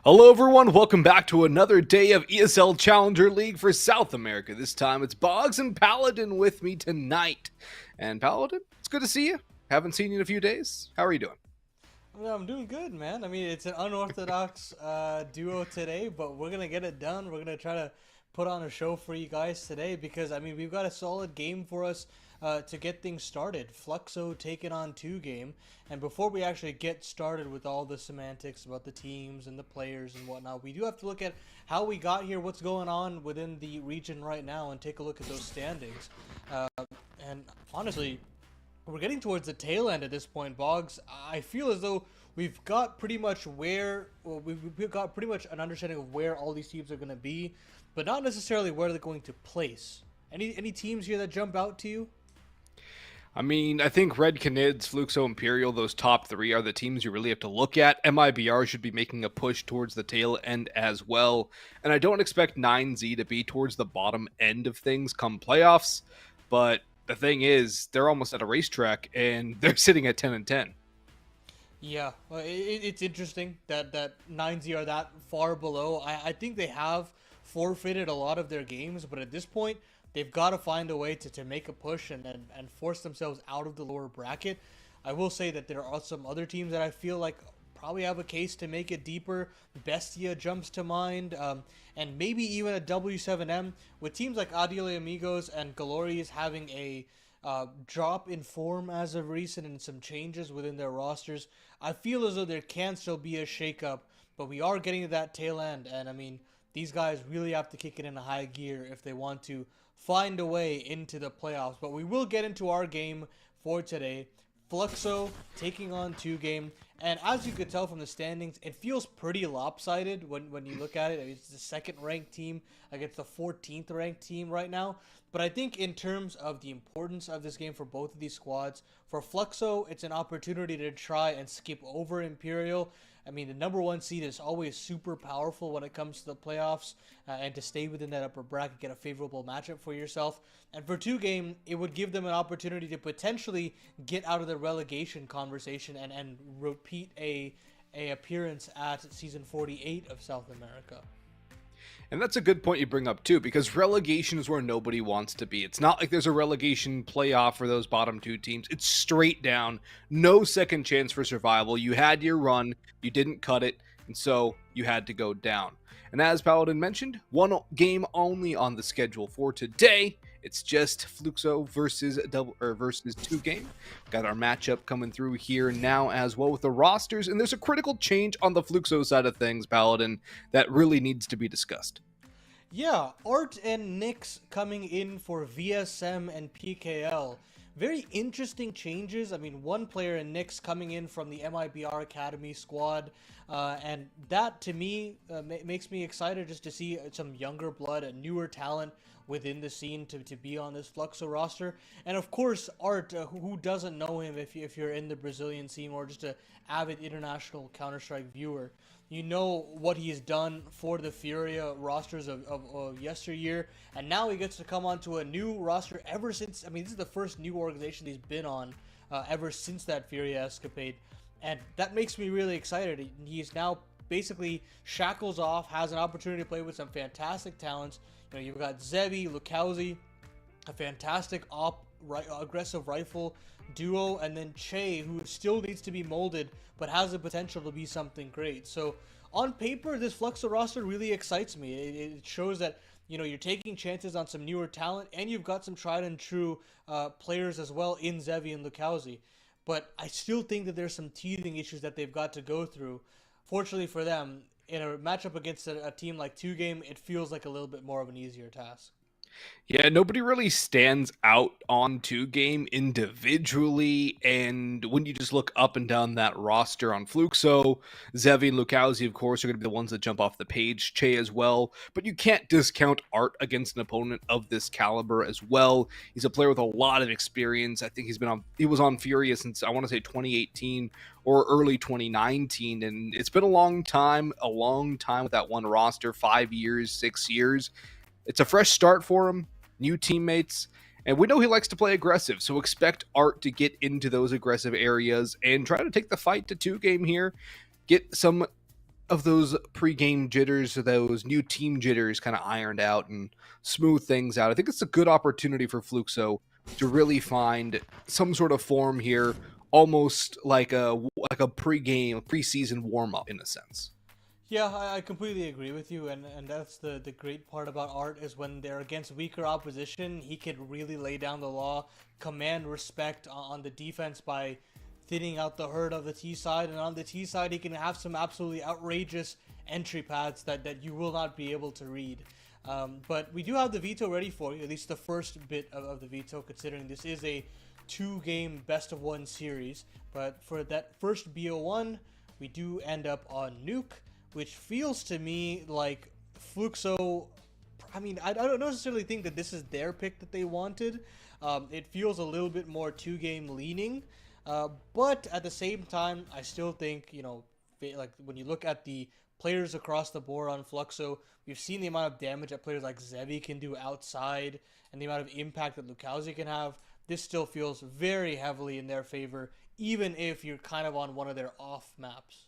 Hello everyone, welcome back to another day of ESL Challenger League for South America. This time it's Boggs and Paladin with me tonight. And Paladin, it's good to see you. Haven't seen you in a few days. How are you doing? I'm doing good, man. I mean, it's an unorthodox duo today, but we're gonna get it done. We're gonna try to put on a show for you guys today because I mean we've got a solid game for us to get things started. Fluxo taking on 2 game, and before we actually get started with all the semantics about the teams and the players and whatnot, we do have to look at how we got here, what's going on within the region right now, and take a look at those standings. Uh, and honestly, we're getting towards the tail end at this point, Boggs. I feel as though we've got pretty much we've got pretty much an understanding of where all these teams are going to be, but not necessarily where they're going to place. Any teams here that jump out to you? I mean, I think Red Canids, Fluxo, Imperial, those top three are the teams you really have to look at. MIBR should be making a push towards the tail end as well. And I don't expect 9Z to be towards the bottom end of things come playoffs. But the thing is, they're almost at a racetrack and they're sitting at 10 and 10. Yeah, well, it's interesting that 9Z are that far below. I think they have forfeited a lot of their games, but at this point, they've got to find a way to make a push and force themselves out of the lower bracket. I will say that there are some other teams that I feel like probably have a case to make it deeper. Bestia jumps to mind, and maybe even a W7M with teams like Adile Amigos and Galori's having a drop in form as of recent and some changes within their rosters. I feel as though there can still be a shakeup, but we are getting to that tail end, and I mean, these guys really have to kick it in a high gear if they want to find a way into the playoffs. But we will get into our game for today. Fluxo taking on 2 game. And as you could tell from the standings, it feels pretty lopsided when you look at it. I mean, it's the second ranked team against the 14th ranked team right now. But I think in terms of the importance of this game for both of these squads, for Fluxo, it's an opportunity to try and skip over Imperial. I mean, the number 1 seed is always super powerful when it comes to the playoffs, and to stay within that upper bracket, get a favorable matchup for yourself. And for 2 game, it would give them an opportunity to potentially get out of the relegation conversation and repeat a appearance at season 48 of South America. And that's a good point you bring up too, because relegation is where nobody wants to be. It's not like there's a relegation playoff for those bottom 2 teams. It's straight down, no second chance for survival. You had your run, you didn't cut it, and so you had to go down. And as Paladin mentioned, 1 game only on the schedule for today. It's just Fluxo versus 2 game. Got our matchup coming through here now as well with the rosters, and there's a critical change on the Fluxo side of things, Paladin, that really needs to be discussed. Yeah, Art and Nyx coming in for VSM and PKL. Very interesting changes. I mean, one player in Nyx coming in from the MIBR Academy squad, and that to me makes me excited just to see some younger blood, a newer talent within the scene to be on this Fluxo roster. And of course, Art, who doesn't know him if you're in the Brazilian scene or just an avid international Counter-Strike viewer. You know what he's done for the Furia rosters of yesteryear, and now he gets to come onto a new roster ever since. I mean, this is the first new organization he's been on ever since that Furia escapade, and that makes me really excited. He's now basically shackles off, has an opportunity to play with some fantastic talents. You know, you've got Zebi, Lukowski, a fantastic aggressive rifle duo, and then Che, who still needs to be molded but has the potential to be something great. So on paper, this Fluxo roster really excites me. It shows that, you know, you're taking chances on some newer talent, and you've got some tried and true players as well in Zevi and Lukowski. But I still think that there's some teething issues that they've got to go through. Fortunately for them, in a matchup against a team like 2 game, it feels like a little bit more of an easier task. Yeah, nobody really stands out on 2 game individually, and when you just look up and down that roster on Fluxo, Zevi and Lukowski, of course, are going to be the ones that jump off the page, Che as well, but you can't discount Art against an opponent of this caliber as well. He's a player with a lot of experience. I think he was on Furia since, I want to say, 2018 or early 2019, and it's been a long time with that one roster, 5 years, 6 years. It's a fresh start for him, new teammates, and we know he likes to play aggressive, so expect Art to get into those aggressive areas and try to take the fight to 2 game here, get some of those pre-game jitters, those new team jitters kind of ironed out and smooth things out, I think it's a good opportunity for Fluxo to really find some sort of form here, almost like a pre-game, preseason warm-up in a sense. Yeah, I completely agree with you, and that's the great part about Art is when they're against weaker opposition, he can really lay down the law, command respect on the defense by thinning out the herd of the T side, and on the T side he can have some absolutely outrageous entry paths that you will not be able to read. But we do have the veto ready for you, at least the first bit of the veto, considering this is a 2-game best-of-1 series. But for that first BO1, we do end up on Nuke, which feels to me like Fluxo. I mean, I don't necessarily think that this is their pick that they wanted. It feels a little bit more 2-game leaning, but at the same time, I still think, like when you look at the players across the board on Fluxo, we've seen the amount of damage that players like Zevi can do outside and the amount of impact that Lucauzi can have. This still feels very heavily in their favor, even if you're kind of on one of their off maps.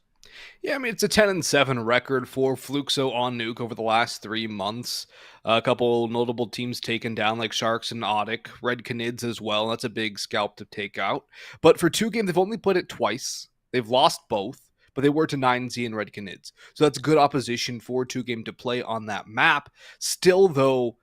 Yeah, I mean, it's a 10-7 record for Fluxo on Nuke over the last 3 months. A couple notable teams taken down, like Sharks and Audic, Red Canids as well. That's a big scalp to take out. But for 2 games, they've only played it twice. They've lost both, but they were to 9Z and Red Canids. So that's good opposition for 2-game to play on that map. Still, though,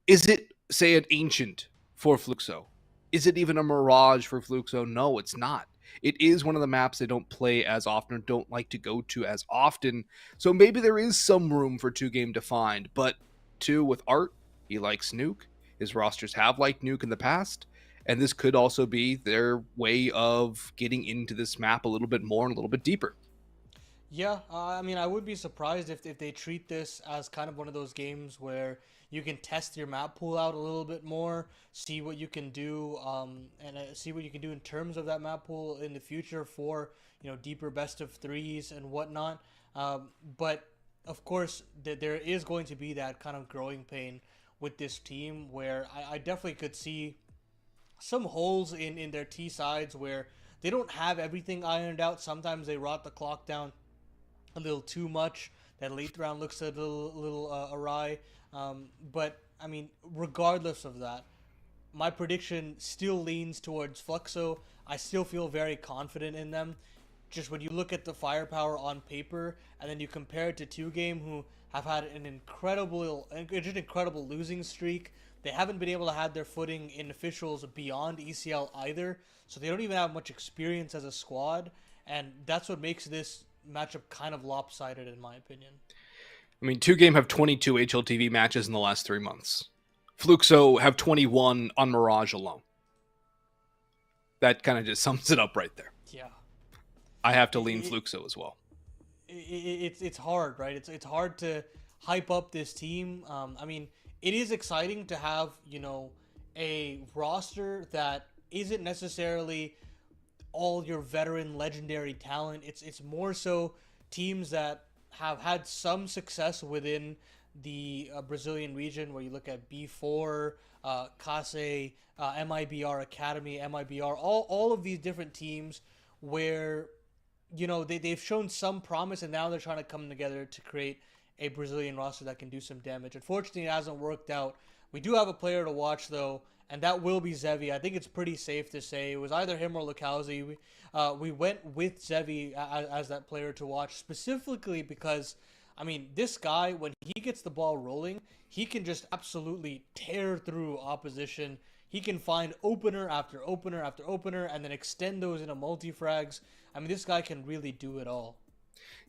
is it, say, an Ancient for Fluxo? Is it even a Mirage for Fluxo? No, it's not. It is one of the maps they don't play as often or don't like to go to as often. So maybe there is some room for 2-game to find. But 2, with Art, he likes Nuke. His rosters have liked Nuke in the past. And this could also be their way of getting into this map a little bit more and a little bit deeper. Yeah, I mean, I would be surprised if they treat this as kind of one of those games where you can test your map pool out a little bit more, see what you can do, and see what you can do in terms of that map pool in the future for, deeper best of threes and whatnot. But of course, there is going to be that kind of growing pain with this team where I definitely could see some holes in their T sides where they don't have everything ironed out. Sometimes they rot the clock down a little too much. That late round looks a little awry. But I mean, regardless of that, my prediction still leans towards Fluxo. I still feel very confident in them. Just when you look at the firepower on paper, and then you compare it to 2-game, who have had just incredible losing streak. They haven't been able to have their footing in officials beyond ECL either, so they don't even have much experience as a squad, and that's what makes this matchup kind of lopsided in my opinion. I mean, 2-game have 22 HLTV matches in the last 3 months. Fluxo have 21 on Mirage alone. That kind of just sums it up right there. Yeah. I have to lean Fluxo as well. It's hard, right? It's hard to hype up this team. I mean, it is exciting to have, a roster that isn't necessarily all your veteran legendary talent. It's more so teams that have had some success within the Brazilian region, where you look at B4, Case, MIBR Academy, MIBR, all of these different teams where they've shown some promise, and now they're trying to come together to create a Brazilian roster that can do some damage. Unfortunately, it hasn't worked out. We do have a player to watch, though, and that will be Zevi. I think it's pretty safe to say it was either him or Lucauzi. We went with Zevi as that player to watch, specifically because, I mean, this guy, when he gets the ball rolling, he can just absolutely tear through opposition. He can find opener after opener after opener and then extend those into multi-frags. I mean, this guy can really do it all.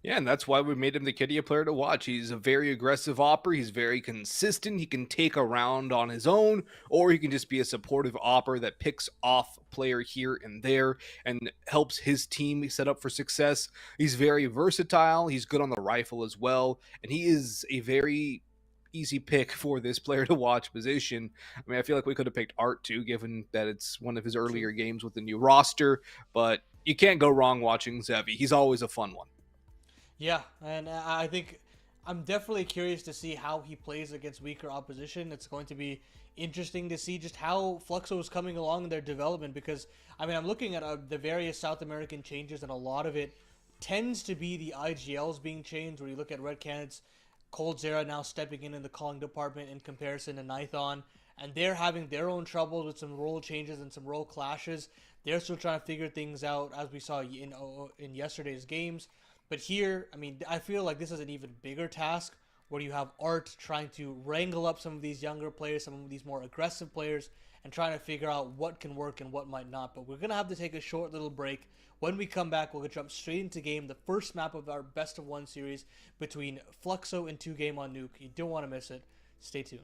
Yeah, and that's why we made him the Kidia player to watch. He's a very aggressive opper. He's very consistent. He can take a round on his own, or he can just be a supportive opper that picks off a player here and there and helps his team set up for success. He's very versatile. He's good on the rifle as well, and he is a very easy pick for this player to watch position. I mean, I feel like we could have picked Art too, given that it's one of his earlier games with the new roster, but you can't go wrong watching Zevi. He's always a fun one. Yeah, and I think I'm definitely curious to see how he plays against weaker opposition. It's going to be interesting to see just how Fluxo is coming along in their development, because, I mean, I'm looking at the various South American changes, and a lot of it tends to be the IGLs being changed, where you look at Red Canids, Cold Zera now stepping in the calling department in comparison to Nithon, and they're having their own troubles with some role changes and some role clashes. They're still trying to figure things out, as we saw in yesterday's games. But here, I mean, I feel like this is an even bigger task, where you have Art trying to wrangle up some of these younger players, some of these more aggressive players, and trying to figure out what can work and what might not. But we're going to have to take a short little break. When we come back, we'll jump straight into game, the first map of our best of one series between Fluxo and 2Game on Nuke. You don't want to miss it. Stay tuned.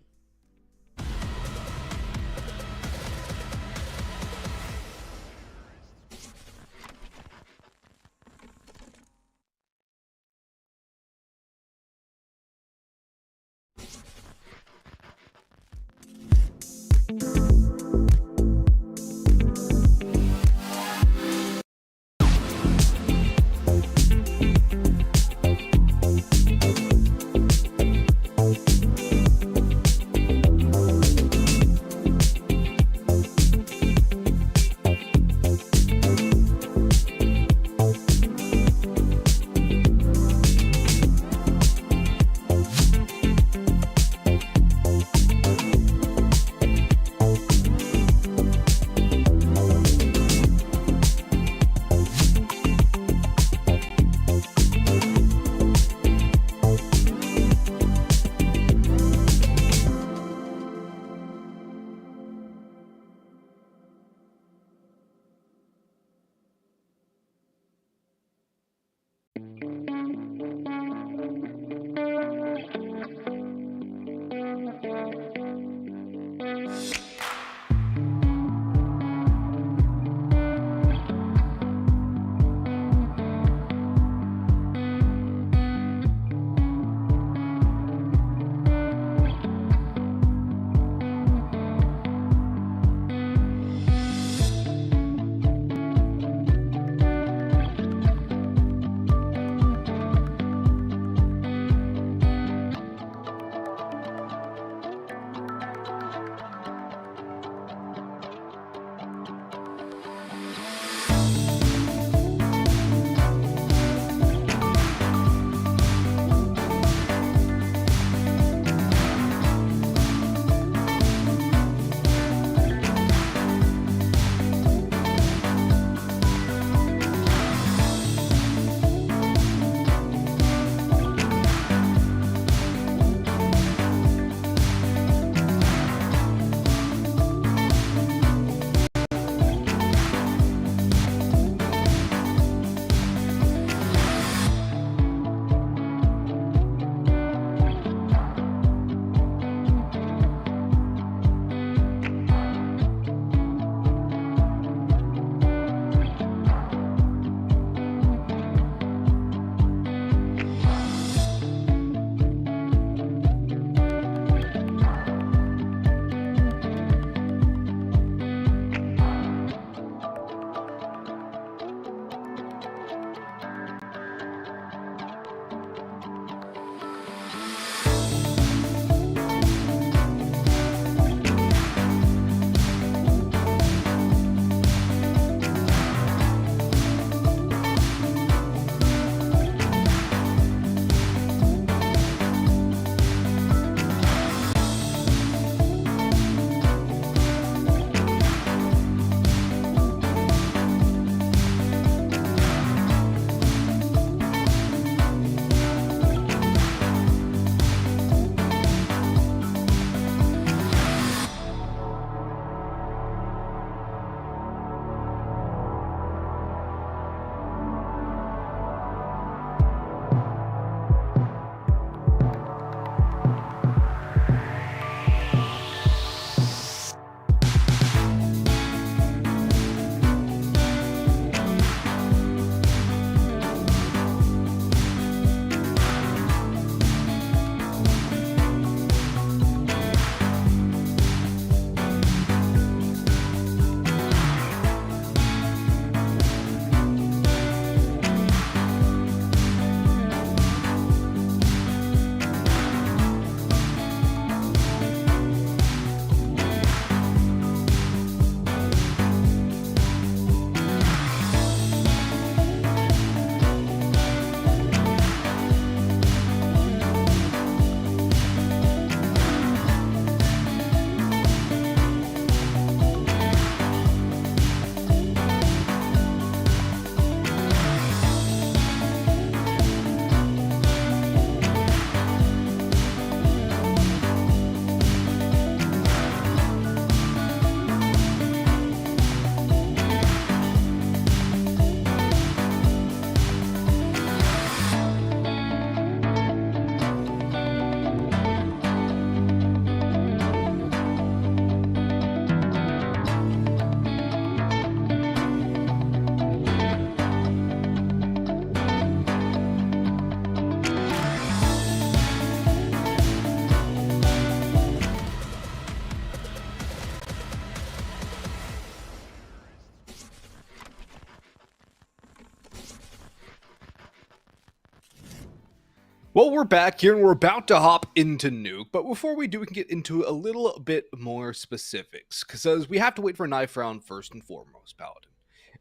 Well, we're back here and we're about to hop into Nuke, but before we do, we can get into a little bit more specifics because we have to wait for a knife round first and foremost, Paladin.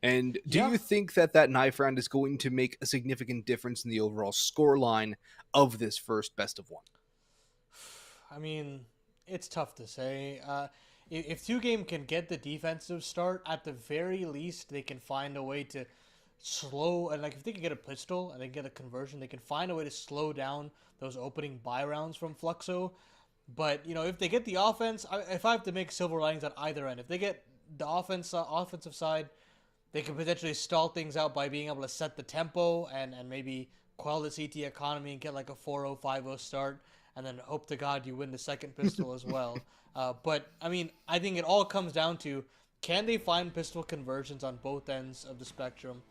And do Yeah, you think that that knife round is going to make a significant difference in the overall scoreline of this first best of one? I mean, it's tough to say. If two game can get the defensive start, at the very least, they can find a way to slow and like if they can get a pistol and they get a conversion, they can find a way to slow down those opening buy rounds from Fluxo. But if they get the offense, if I have to make silver linings at either end, if they get the offensive side, they can potentially stall things out by being able to set the tempo and maybe quell the CT economy and get like a 4-0, 5-0 start, and then hope to God you win the second pistol as well. But I mean, I think it all comes down to can they find pistol conversions on both ends of the spectrum,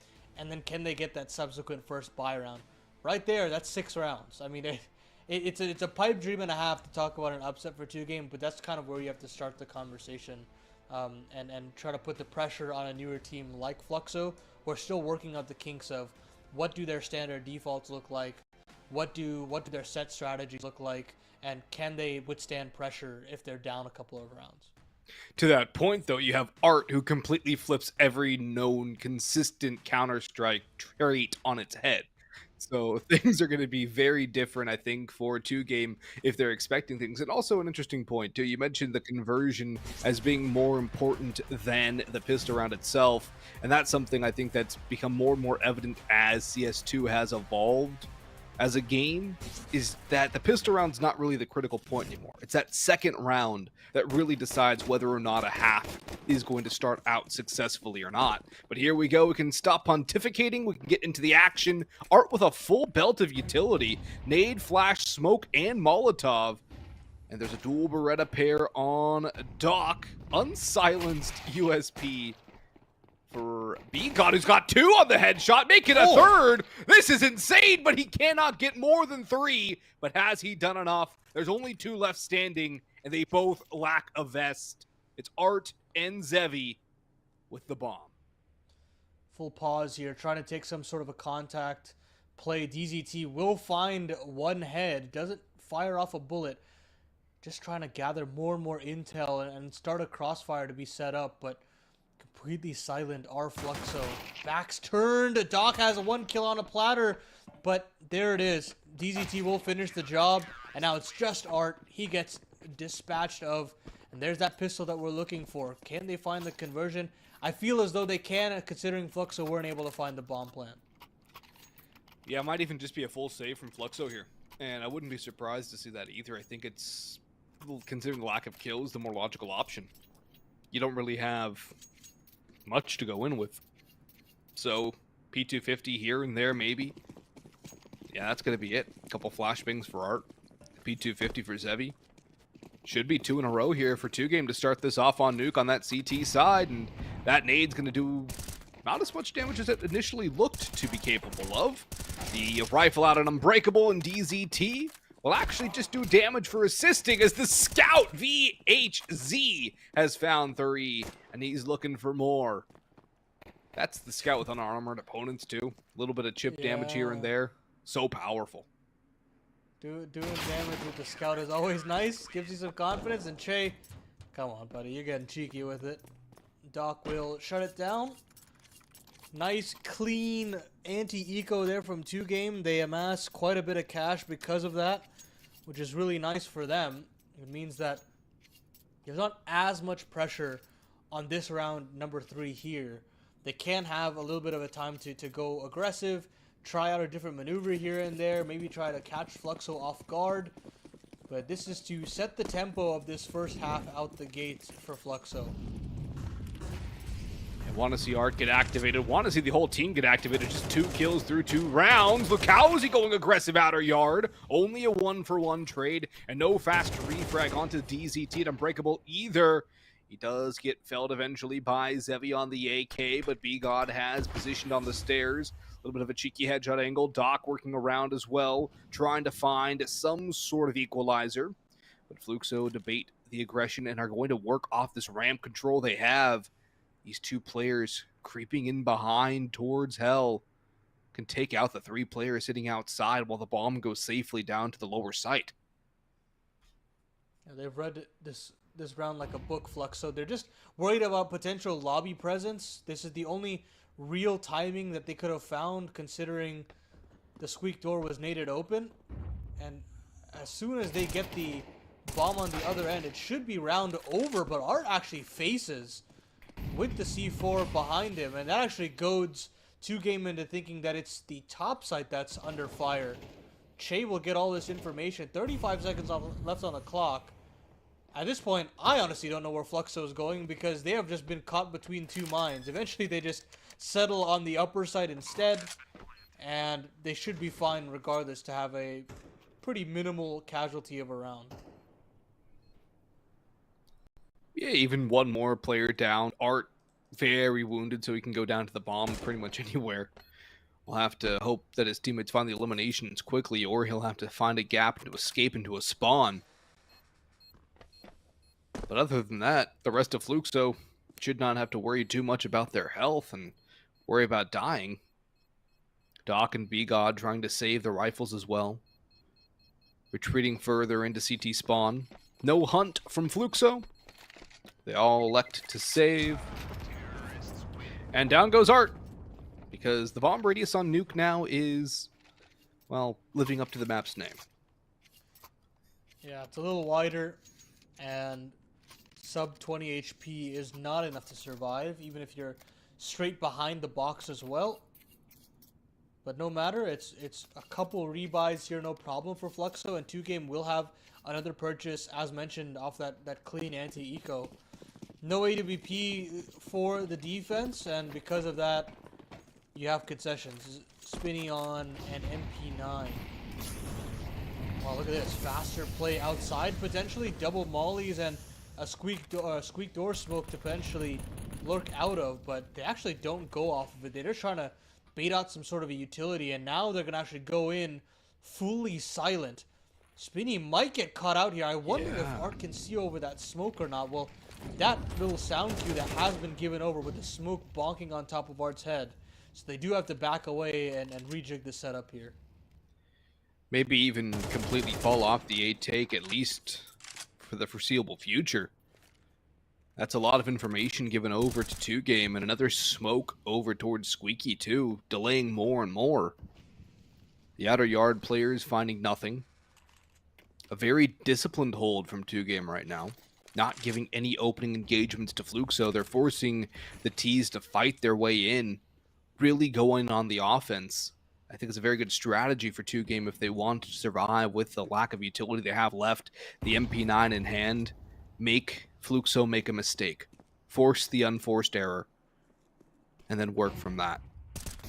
and then can they get that subsequent first buy round? Right there, that's 6 rounds. I mean, it's a pipe dream and a half to talk about an upset for two game, but that's kind of where you have to start the conversation. And try to put the pressure on a newer team like Fluxo, who are still working out the kinks of what do their standard defaults look like, what do their set strategies look like, and can they withstand pressure if they're down a couple of rounds. To that point, though, you have Art who completely flips every known consistent Counter-Strike trait on its head. So things are going to be very different, I think, for two game if they're expecting things. And also an interesting point, too. You mentioned the conversion as being more important than the pistol round itself. And that's something I think that's become more and more evident as CS2 has evolved as a game, is that the pistol round's not really the critical point anymore. It's that second round that really decides whether or not a half is going to start out successfully or not. But here we go. We can stop pontificating. We can get into the action. Art with a full belt of utility. Nade, flash, smoke, and Molotov. And there's a dual Beretta pair on Doc. Unsilenced USP for B-God, who's got 2 on the headshot, making a third. This is insane, but he cannot get more than 3. But has he done enough? There's only 2 left standing, and they both lack a vest. It's Art and Zevi with the bomb. Full pause here, trying to take some sort of a contact play. DZT will find one head, doesn't fire off a bullet. Just trying to gather more and more intel and start a crossfire to be set up, but completely silent. Our Fluxo. Backs turned. Doc has a 1 kill on a platter, but there it is. DZT will finish the job, and now it's just Art. He gets dispatched of, and there's that pistol that we're looking for. Can they find the conversion? I feel as though they can, considering Fluxo weren't able to find the bomb plant. Yeah, it might even just be a full save from Fluxo here. And I wouldn't be surprised to see that either. I think it's, considering the lack of kills, the more logical option. You don't really have much to go in with. So, P250 here and there, maybe. Yeah, that's going to be it. A couple flashbangs for Art. P250 for Zevi. Should be 2 in a row here for two game to start this off on Nuke on that CT side. And that nade's going to do not as much damage as it initially looked to be capable of. The rifle out on Unbreakable and DZT will actually just do damage for assisting as the Scout VHZ has found 3, and he's looking for more. That's the Scout with unarmored opponents too. A little bit of chip damage here and there. So powerful. Doing damage with the Scout is always nice. Gives you some confidence. And Che, come on, buddy. You're getting cheeky with it. Doc will shut it down. Nice, clean anti-eco there from two game. They amass quite a bit of cash because of that, which is really nice for them. It means that there's not as much pressure on this round number 3 here. They can have a little bit of a time to go aggressive, try out a different maneuver here and there, maybe try to catch Fluxo off guard. But this is to set the tempo of this first half out the gates for Fluxo. Want to see Art get activated. Want to see the whole team get activated. Just 2 kills through 2 rounds. Lukowski going aggressive outer yard. Only a 1-for-1 trade. And no fast refrag onto DZT at Unbreakable either. He does get felled eventually by Zevi on the AK, but B-God has positioned on the stairs. A little bit of a cheeky headshot angle. Doc working around as well, trying to find some sort of equalizer. But Fluxo debate the aggression and are going to work off this ramp control they have. These 2 players creeping in behind towards Hell. can take out the 3 players sitting outside while the bomb goes safely down to the lower site. Yeah, they've read this round like a book, Fluxo. They're just worried about potential lobby presence. This is the only real timing that they could have found, considering the squeak door was naded open. And as soon as they get the bomb on the other end, it should be round over, but Art actually faces with the C4 behind him, and that actually goads 2Game into thinking that it's the top site that's under fire. Che will get all this information. 35 seconds left on the clock. At this point, I honestly don't know where Fluxo is going, because they have just been caught between 2 mines. Eventually, they just settle on the upper side instead, and they should be fine regardless to have a pretty minimal casualty of a round. Yeah, even one more player down. Art very wounded, so he can go down to the bomb pretty much anywhere. We'll have to hope that his teammates find the eliminations quickly, or he'll have to find a gap to escape into a spawn. But other than that, the rest of Fluxo should not have to worry too much about their health and worry about dying. Doc and B-God trying to save the rifles as well. Retreating further into CT spawn. No hunt from Fluxo. They all elect to save. And down goes Art. Because the bomb radius on Nuke now is, well, living up to the map's name. Yeah, it's a little wider, and sub 20 HP is not enough to survive, even if you're straight behind the box as well. But no matter, it's a couple rebuys here, no problem for Fluxo, and 2Game will have another purchase, as mentioned, off that clean anti-eco. No AWP for the defense, and because of that, you have concessions. Spinny on an MP9. Wow, look at this. Faster play outside, potentially double mollies, and a squeak door smoke to potentially lurk out of, but they actually don't go off of it. They're just trying to bait out some sort of a utility, and now they're going to actually go in fully silent. Spinny might get caught out here. I wonder if Art can see over that smoke or not. Well, that little sound cue that has been given over with the smoke bonking on top of Art's head. So they do have to back away and rejig the setup here. Maybe even completely fall off the A take, at least for the foreseeable future. That's a lot of information given over to 2Game, and another smoke over towards Squeaky too, delaying more and more. The outer yard players finding nothing. A very disciplined hold from 2Game right now. Not giving any opening engagements to Fluxo. They're forcing the T's to fight their way in. Really going on the offense. I think it's a very good strategy for 2Game if they want to survive with the lack of utility they have left. The MP9 in hand. Make Fluxo make a mistake. Force the unforced error. And then work from that.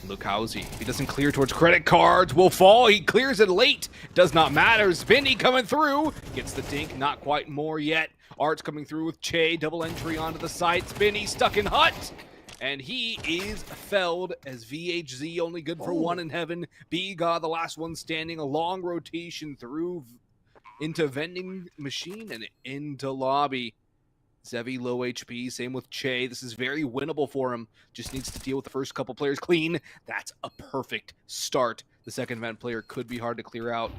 Lukowski, if he doesn't clear towards credit cards, will fall. He clears it late. Does not matter. Spinny coming through. Gets the dink. Not quite more yet. Art's coming through with Che. Double entry onto the site. Spinny stuck in hut. And he is felled as VHZ only good for one in heaven. B-God, the last one standing. A long rotation through into vending machine and into lobby. Zevi low HP, same with Che. This is very winnable for him. Just needs to deal with the first couple players clean. That's a perfect start. The second vent player could be hard to clear out.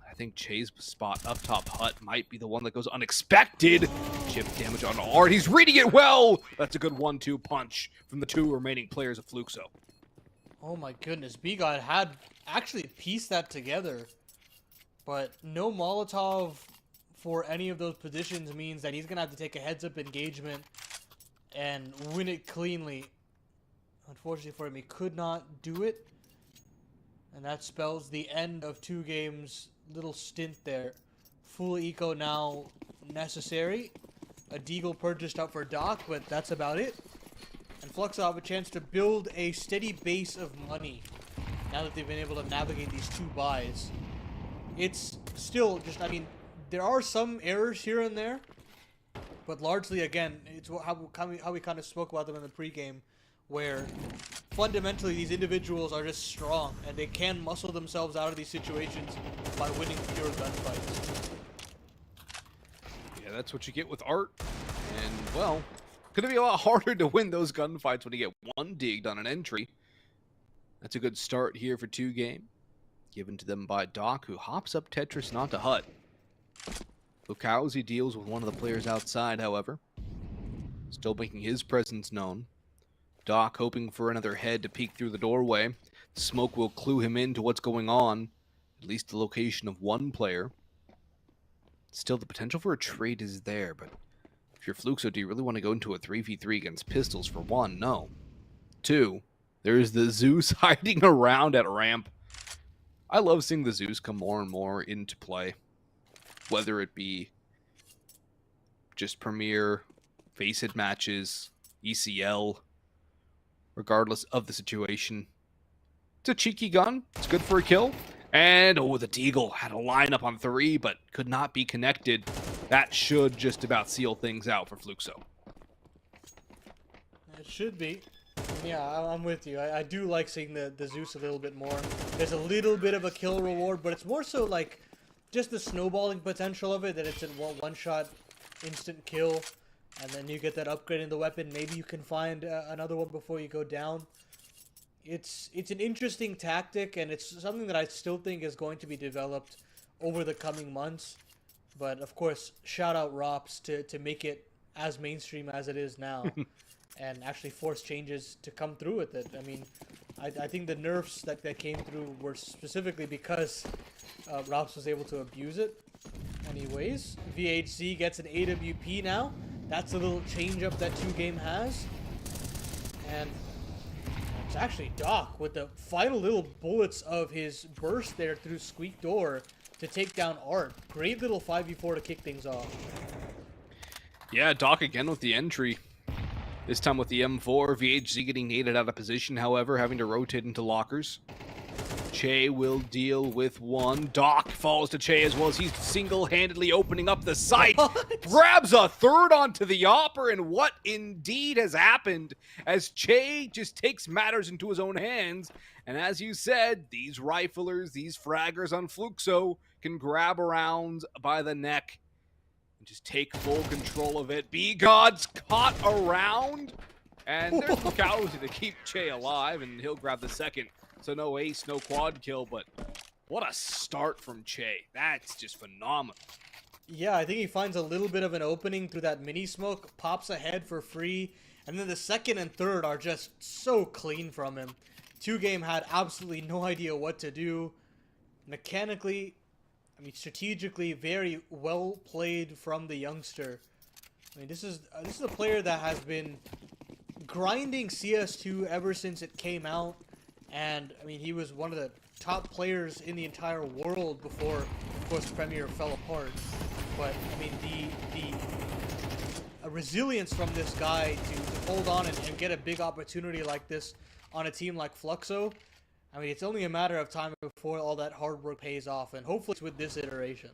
I think Che's spot up top hut might be the one that goes unexpected. Chip damage on Art. He's reading it well. That's a good 1-2 punch from the 2 remaining players of Fluxo. Oh my goodness. B-God had actually pieced that together. But no Molotov for any of those positions means that he's going to have to take a heads-up engagement and win it cleanly. Unfortunately for him, he could not do it. And that spells the end of 2Game's little stint there. Full eco now necessary. A Deagle purchased up for Doc, but that's about it. And Fluxo have a chance to build a steady base of money now that they've been able to navigate these 2 buys. It's still just, I mean, there are some errors here and there, but largely, again, it's how we kind of spoke about them in the pregame, where fundamentally these individuals are just strong, and they can muscle themselves out of these situations by winning pure gunfights. Yeah, that's what you get with Art. And, well, going to be a lot harder to win those gunfights when you get one digged on an entry. That's a good start here for 2Game. Given to them by Doc, who hops up Tetris and onto Hut. Lukowski deals with one of the players outside, however. Still making his presence known. Doc hoping for another head to peek through the doorway. The smoke will clue him into what's going on, at least the location of one player. Still, the potential for a trade is there, but if you're Fluxo, do you really want to go into a 3v3 against pistols for one? No. Two, there's the Zeus hiding around at ramp. I love seeing the Zeus come more and more into play, whether it be just Premier, Faceit matches, ECL, regardless of the situation. It's a cheeky gun. It's good for a kill. And, oh, the Deagle had a lineup on 3, but could not be connected. That should just about seal things out for Fluxo. It should be. Yeah, I'm with you. I do like seeing the Zeus a little bit more. There's a little bit of a kill reward, but it's more so like just the snowballing potential of it, that it's a one-shot instant kill, and then you get that upgrade in the weapon. Maybe you can find another one before you go down. It's an interesting tactic, and it's something that I still think is going to be developed over the coming months. But of course, shout out Rops to make it as mainstream as it is now. And actually force changes to come through with it. I mean, I think the nerfs that came through were specifically because Rops was able to abuse it. Anyways, VHC gets an AWP now. That's a little change up that 2Game has. And it's actually Doc with the final little bullets of his burst there through Squeak Door to take down Art. Great little 5v4 to kick things off. Yeah, Doc again with the entry. This time with the M4, VHC getting naded out of position, however, having to rotate into lockers. Che will deal with one. Doc falls to Che as well as he's single-handedly opening up the site. What? Grabs a third onto the Opper, and what indeed has happened as Che just takes matters into his own hands. And as you said, these riflers, these fraggers on Fluxo can grab a round by the neck. Just take full control of it. B-God's caught around. And there's Lukowski to keep Che alive, and he'll grab the second. So no ace, no quad kill, but what a start from Che. That's just phenomenal. Yeah, I think he finds a little bit of an opening through that mini smoke, pops ahead for free, and then the second and third are just so clean from him. 2Game had absolutely no idea what to do. Mechanically, I mean, strategically, very well played from the youngster. I mean, this is a player that has been grinding CS2 ever since it came out, and I mean, he was one of the top players in the entire world before, of course, Premier fell apart. But I mean, the resilience from this guy to hold on and get a big opportunity like this on a team like Fluxo. I mean, it's only a matter of time before all that hard work pays off, and hopefully it's with this iteration.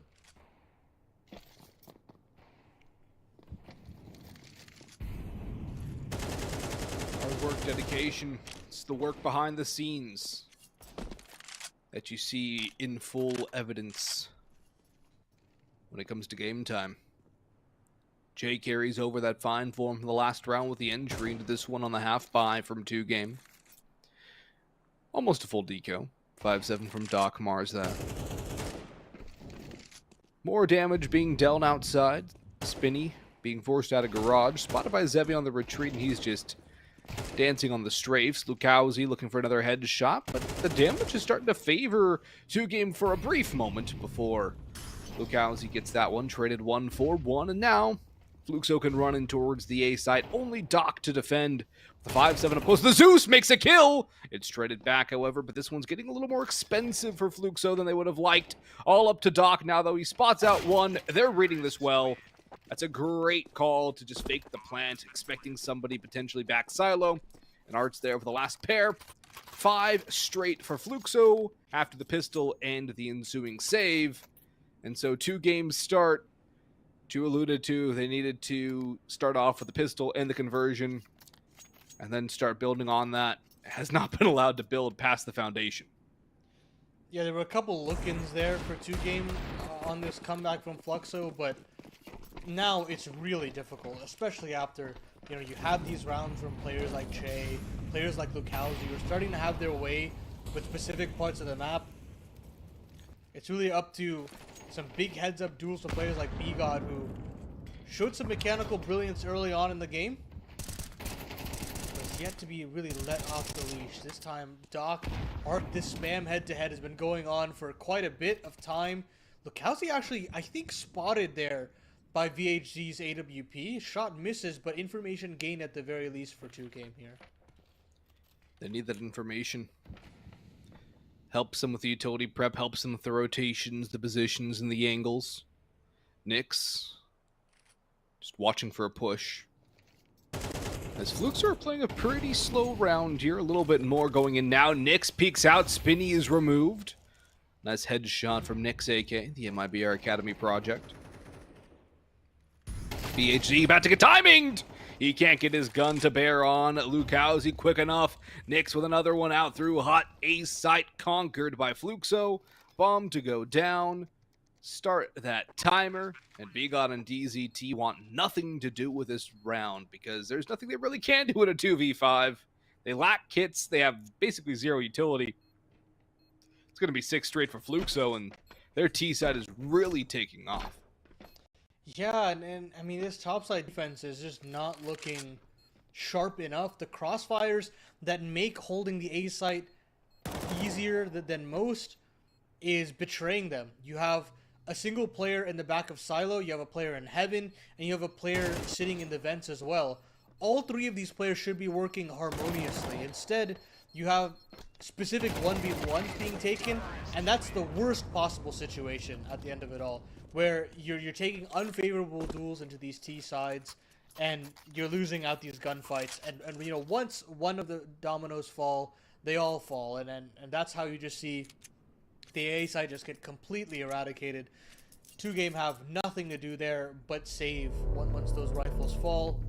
Hard work, dedication. It's the work behind the scenes that you see in full evidence when it comes to game time. Jay carries over that fine form from the last round with the entry into this one on the half buy from 2Game. Almost a full deco. 5-7 from Doc Mars that. More damage being dealt outside. Spinny being forced out of garage. Spotted by Zevi on the retreat, and he's just dancing on the strafes. Lukowski looking for another headshot, but the damage is starting to favor 2Game for a brief moment before Lukowski gets that one. Traded 1-4-1, and now Fluxo can run in towards the A site. Only Doc to defend. The 5-7 opposed. The Zeus makes a kill. It's traded back, however, but this one's getting a little more expensive for Fluxo than they would have liked. All up to Doc now, though. He spots out one. They're reading this well. That's a great call to just fake the plant, expecting somebody potentially back silo. And Art's there for the last pair. 5 straight for Fluxo after the pistol and the ensuing save. And so 2 start. You alluded to, they needed to start off with the pistol and the conversion and then start building on that. It has not been allowed to build past the foundation. Yeah, there were a couple look-ins there for 2Game on this comeback from Fluxo, but now it's really difficult, especially after, you know, you have these rounds from players like Che, players like Lucalzi are starting to have their way with specific parts of the map. It's really up to some big heads-up duels from players like B-God, who showed some mechanical brilliance early on in the game, but has yet to be really let off the leash. This time, Doc, this spam head-to-head has been going on for quite a bit of time. Lucalzi actually, I think, spotted there by VHZ's AWP. Shot misses, but information gained at the very least for 2Game here. They need that information. Helps them with the utility prep, helps them with the rotations, the positions, and the angles. Nyx, just watching for a push. As Fluxo are playing a pretty slow round here, a little bit more going in now. Nyx peeks out, Spinny is removed. Nice headshot from Nyx AK, the MIBR Academy project. BHG about to get timinged! He can't get his gun to bear on Lucalzi quick enough. Nyx with another one out through hot. A site conquered by Fluxo. Bomb to go down. Start that timer. And B-God and DZT want nothing to do with this round because there's nothing they really can do in a 2v5. They lack kits. They have basically zero utility. It's going to be 6 straight for Fluxo, and their T side is really taking off. Yeah, and I mean, this topside defense is just not looking sharp enough. The crossfires that make holding the A site easier than most is betraying them. You have a single player in the back of Silo, you have a player in Heaven, and you have a player sitting in the vents as well. All 3 of these players should be working harmoniously. Instead, you have specific 1v1s being taken, and that's the worst possible situation at the end of it all, where you're taking unfavorable duels into these T sides, and you're losing out these gunfights. And you know, once one of the dominoes fall, they all fall, and that's how you just see the A side just get completely eradicated. 2Game have nothing to do there but save once those rifles fall,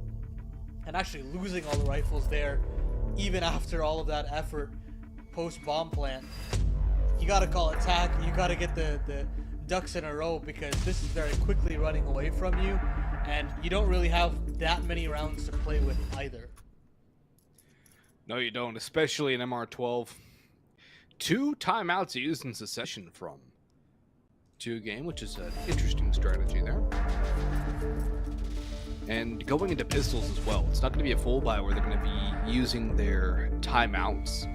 and actually losing all the rifles there, even after all of that effort post bomb plant. You gotta call attack. You gotta get the ducks in a row, because this is very quickly running away from you, and you don't really have that many rounds to play with either. No, you don't, especially in MR12. 2 timeouts used in succession from 2Game, which is an interesting strategy there. And going into pistols as well. It's not going to be a full buy where they're going to be using their timeouts.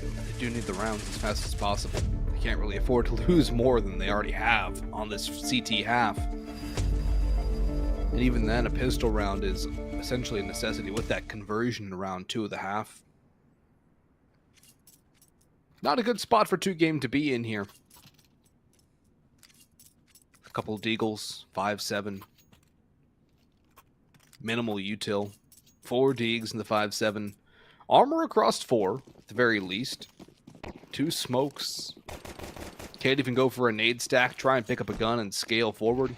They do need the rounds as fast as possible. They can't really afford to lose more than they already have on this CT half. And even then, a pistol round is essentially a necessity with that conversion in round 2 of the half. Not a good spot for 2Game to be in here. A couple of deagles, 5-7. Minimal util. 4 deags in the 5-7. Armor across 4, at the very least. 2 smokes. Can't even go for a nade stack. Try and pick up a gun and scale forward.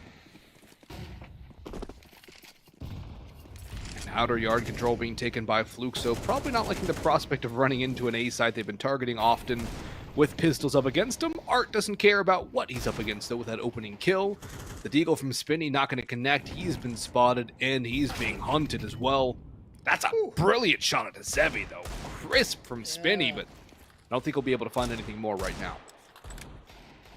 Outer yard control being taken by Fluxo. Probably not liking the prospect of running into an A site they've been targeting often with pistols up against him. Art doesn't care about what he's up against, though, with that opening kill. The deagle from Spinny not going to connect. He's been spotted, and he's being hunted as well. That's a brilliant shot at Zevi, though. Crisp from Spinny, but I don't think he'll be able to find anything more right now.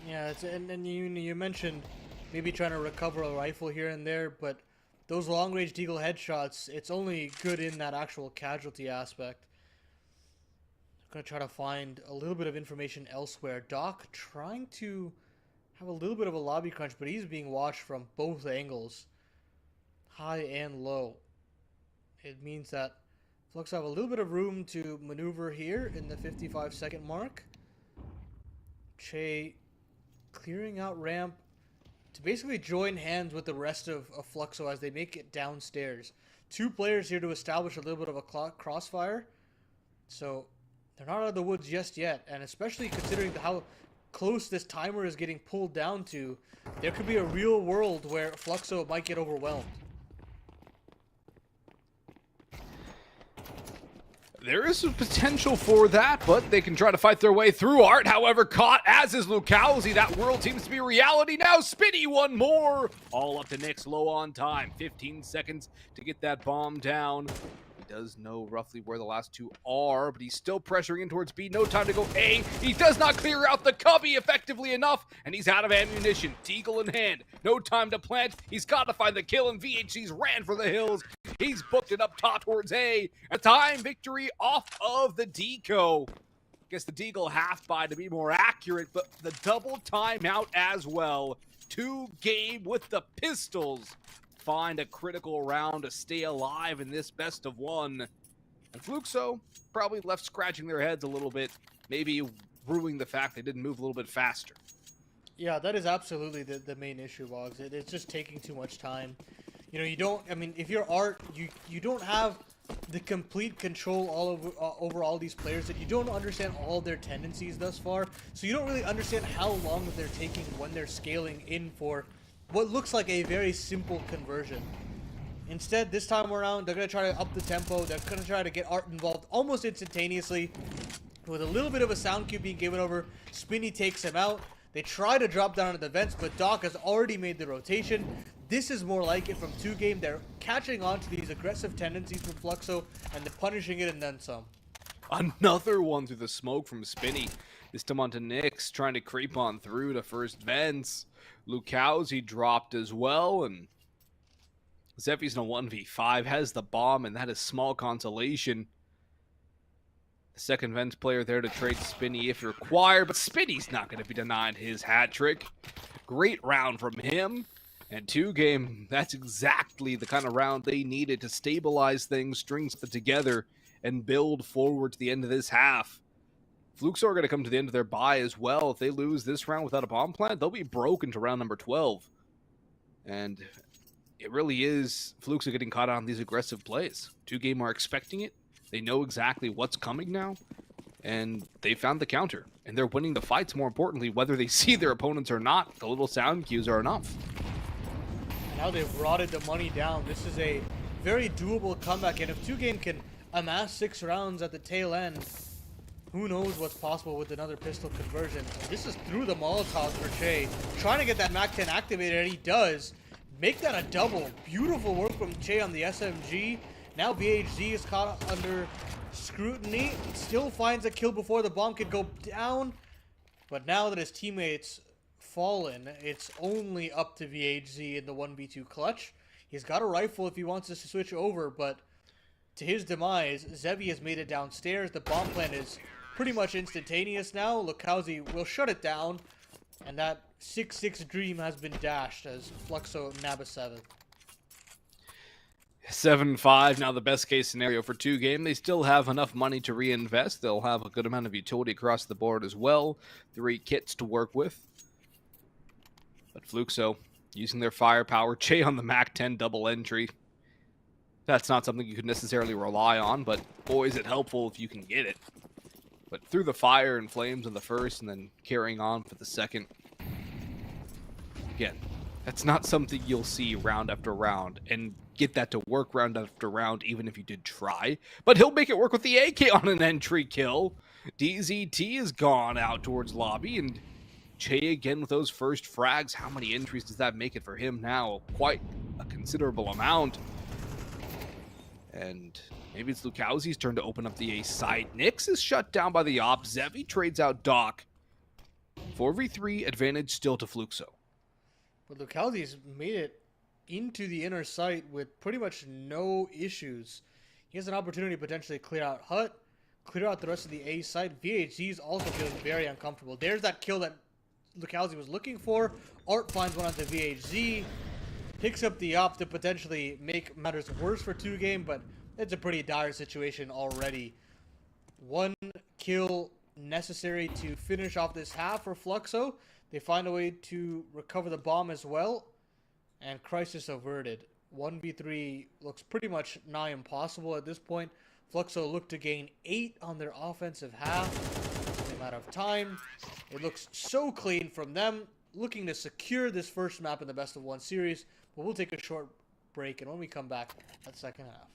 Yeah, and you mentioned maybe trying to recover a rifle here and there, but those long-range deagle headshots, it's only good in that actual casualty aspect. I'm going to try to find a little bit of information elsewhere. Doc trying to have a little bit of a lobby crunch, but he's being watched from both angles, high and low. It means that Fluxo have a little bit of room to maneuver here in the 55-second mark. Che clearing out ramp to basically join hands with the rest of Fluxo as they make it downstairs. 2 players here to establish a little bit of a crossfire. So they're not out of the woods just yet. And especially considering how close this timer is getting pulled down to, there could be a real world where Fluxo might get overwhelmed. There is some potential for that, but they can try to fight their way through. Art, however, caught, as is Lucalzi. That world seems to be reality now. Spinny one more. All up to Nyx, low on time. 15 seconds to get that bomb down. He does know roughly where the last two are, but he's still pressuring in towards B. No time to go A. He does not clear out the cubby effectively enough, and he's out of ammunition. Deagle in hand. No time to plant. He's got to find the kill, and VHC's ran for the hills. He's booked it up top towards A. A time victory off of the Deco. Guess the Deagle half by to be more accurate, but the double timeout as well. 2-game with the pistols. Find a critical round to stay alive in this best of one. And Fluxo probably left scratching their heads a little bit, maybe ruining the fact they didn't move a little bit faster. Yeah, that is absolutely the main issue, Boggs. It's just taking too much time. You know, you don't, I mean, if you're Art, you don't have the complete control over all these players, that you don't understand all their tendencies thus far. So you don't really understand how long they're taking when they're scaling in for what looks like a very simple conversion. Instead, this time around, they're going to try to up the tempo. They're going to try to get Art involved almost instantaneously. With a little bit of a sound cue being given over, Spinny takes him out. They try to drop down into the vents, but Doc has already made the rotation. This is more like it from 2-game. They're catching on to these aggressive tendencies from Fluxo, and they're punishing it and then some. Another one through the smoke from Spinny. This time onto Nyx, trying to creep on through to first vents. Lucalzi dropped as well, and Zeffy's in a 1v5, has the bomb, and that is small consolation. The second vents player there to trade Spinny if required, but Spinny's not going to be denied his hat trick. Great round from him. And 2-game, that's exactly the kind of round they needed to stabilize things, string it together, and build forward to the end of this half. Fluxo are going to come to the end of their bye as well. If they lose this round without a bomb plant, they'll be broken to round number 12. And it really is Fluxo getting caught on these aggressive plays. 2-game are expecting it. They know exactly what's coming now. And they found the counter. And they're winning the fights, more importantly, whether they see their opponents or not. The little sound cues are enough. And now they've rotted the money down. This is a very doable comeback. And if 2-game can amass 6 rounds at the tail end, who knows what's possible with another pistol conversion. This is through the Molotov for Che. Trying to get that MAC-10 activated, and he does. Make that a double. Beautiful work from Che on the SMG. Now VHZ is caught under scrutiny. Still finds a kill before the bomb could go down. But now that his teammates fallen, it's only up to VHZ in the 1v2 clutch. He's got a rifle if he wants us to switch over, but to his demise, Zevi has made it downstairs. The bomb plant is pretty much instantaneous now. Lucalzi will shut it down, and that 6-6 dream has been dashed as Fluxo nab a 7. 7-5, now the best case scenario for 2-game. They still have enough money to reinvest. They'll have a good amount of utility across the board as well. 3 kits to work with. But Fluxo, using their firepower, Che on the MAC-10 double entry. That's not something you could necessarily rely on, but boy, is it helpful if you can get it. But through the fire and flames in the first and then carrying on for the second. Again, that's not something you'll see round after round and get that to work round after round even if you did try. But he'll make it work with the AK on an entry kill. DZT is gone out towards lobby, and Che again with those first frags. How many entries does that make it for him now? Quite a considerable amount. And maybe it's Lucalzi's turn to open up the A side. Nyx is shut down by the op. Zevi trades out Doc. 4v3 advantage still to Fluxo. But Lucalzi's made it into the inner sight with pretty much no issues. He has an opportunity to potentially clear out Hut, clear out the rest of the A side. VHZ is also feeling very uncomfortable. There's that kill that Lucalzi was looking for. Art finds one onto VHZ. Picks up the op to potentially make matters worse for 2-game, but it's a pretty dire situation already. 1 kill necessary to finish off this half for Fluxo. They find a way to recover the bomb as well, and crisis averted. 1v3 looks pretty much nigh impossible at this point. Fluxo look to gain 8 on their offensive half in a matter of time. It looks so clean from them, looking to secure this first map in the best of 1 series. But we'll take a short break, and when we come back, that second half.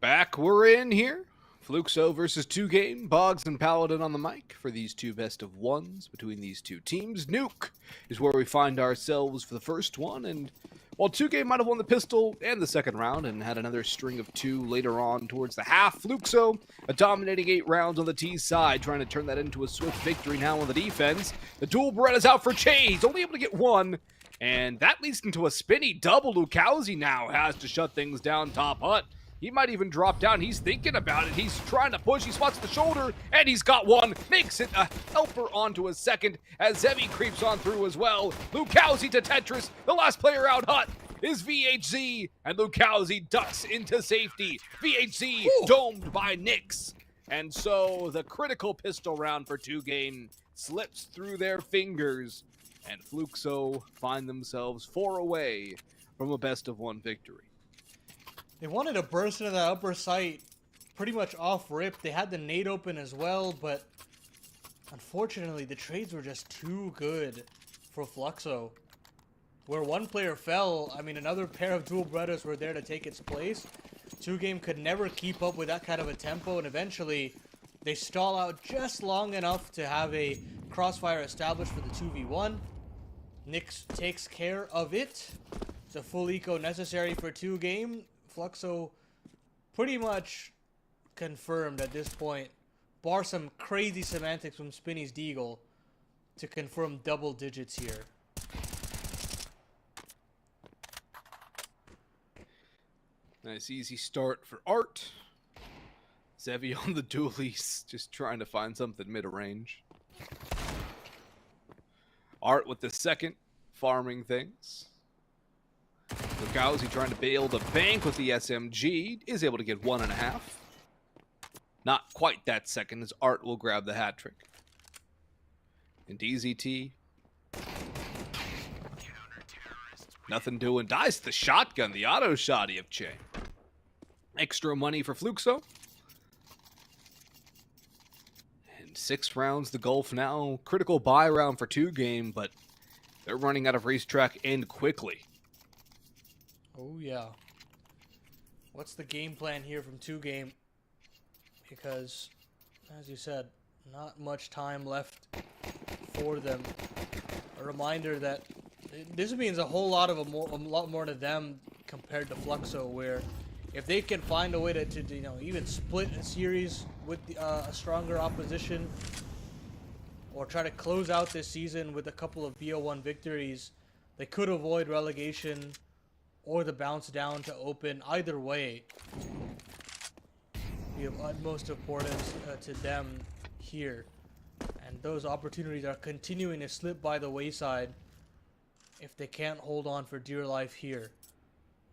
Back we're in here. Fluxo versus 2Game. Boggs and Paladin on the mic for these two best of ones between these two teams. Nuke is where we find ourselves for the first one, and while 2Game might have won the pistol and the second round and had another string of two later on towards the half, Fluxo, a dominating 8 rounds on the T side, trying to turn that into a swift victory now on the defense. The dual Beretta's out for Che. He's only able to get one, and that leads into a spinny double. Lukowski now has to shut things down top hut. He might even drop down. He's thinking about it. He's trying to push. He spots the shoulder, and he's got one. Makes it a helper onto a second as Zevi creeps on through as well. Lukowski to Tetris. The last player out hut is VHZ, and Lukowski ducks into safety. VHZ domed by Nyx. And so the critical pistol round for 2Game slips through their fingers, and Fluxo find themselves 4 away from a best-of-1 victory. They wanted to burst into that upper site pretty much off rip. They had the nade open as well, but unfortunately the trades were just too good for Fluxo. Where one player fell, I mean, another pair of dual Berettas were there to take its place. 2Game could never keep up with that kind of a tempo, and eventually they stall out just long enough to have a crossfire established for the 2v1. Nyx takes care of it. It's a full eco necessary for 2Game. Fluxo pretty much confirmed at this point, bar some crazy semantics from Spinny's Deagle, to confirm double digits here. Nice easy start for Art. Zevi on the dualies, just trying to find something mid-range. Art with the second, farming things. Lukowski trying to bail the bank with the SMG, is able to get 1.5. Not quite that second, as Art will grab the hat trick. And DZT. Nothing doing. Dies the shotgun, the auto shotty of Che. Extra money for Fluxo. And 6 rounds the Gulf now. Critical buy round for 2Game, but they're running out of racetrack and quickly. Oh yeah. What's the game plan here from 2Game? Because, as you said, not much time left for them. A reminder that this means a whole lot of a lot more to them compared to Fluxo, where if they can find a way to even split a series with a stronger opposition, or try to close out this season with a couple of BO1 victories, they could avoid relegation or the bounce down to open. Either way, be of utmost importance to them here. And those opportunities are continuing to slip by the wayside if they can't hold on for dear life here.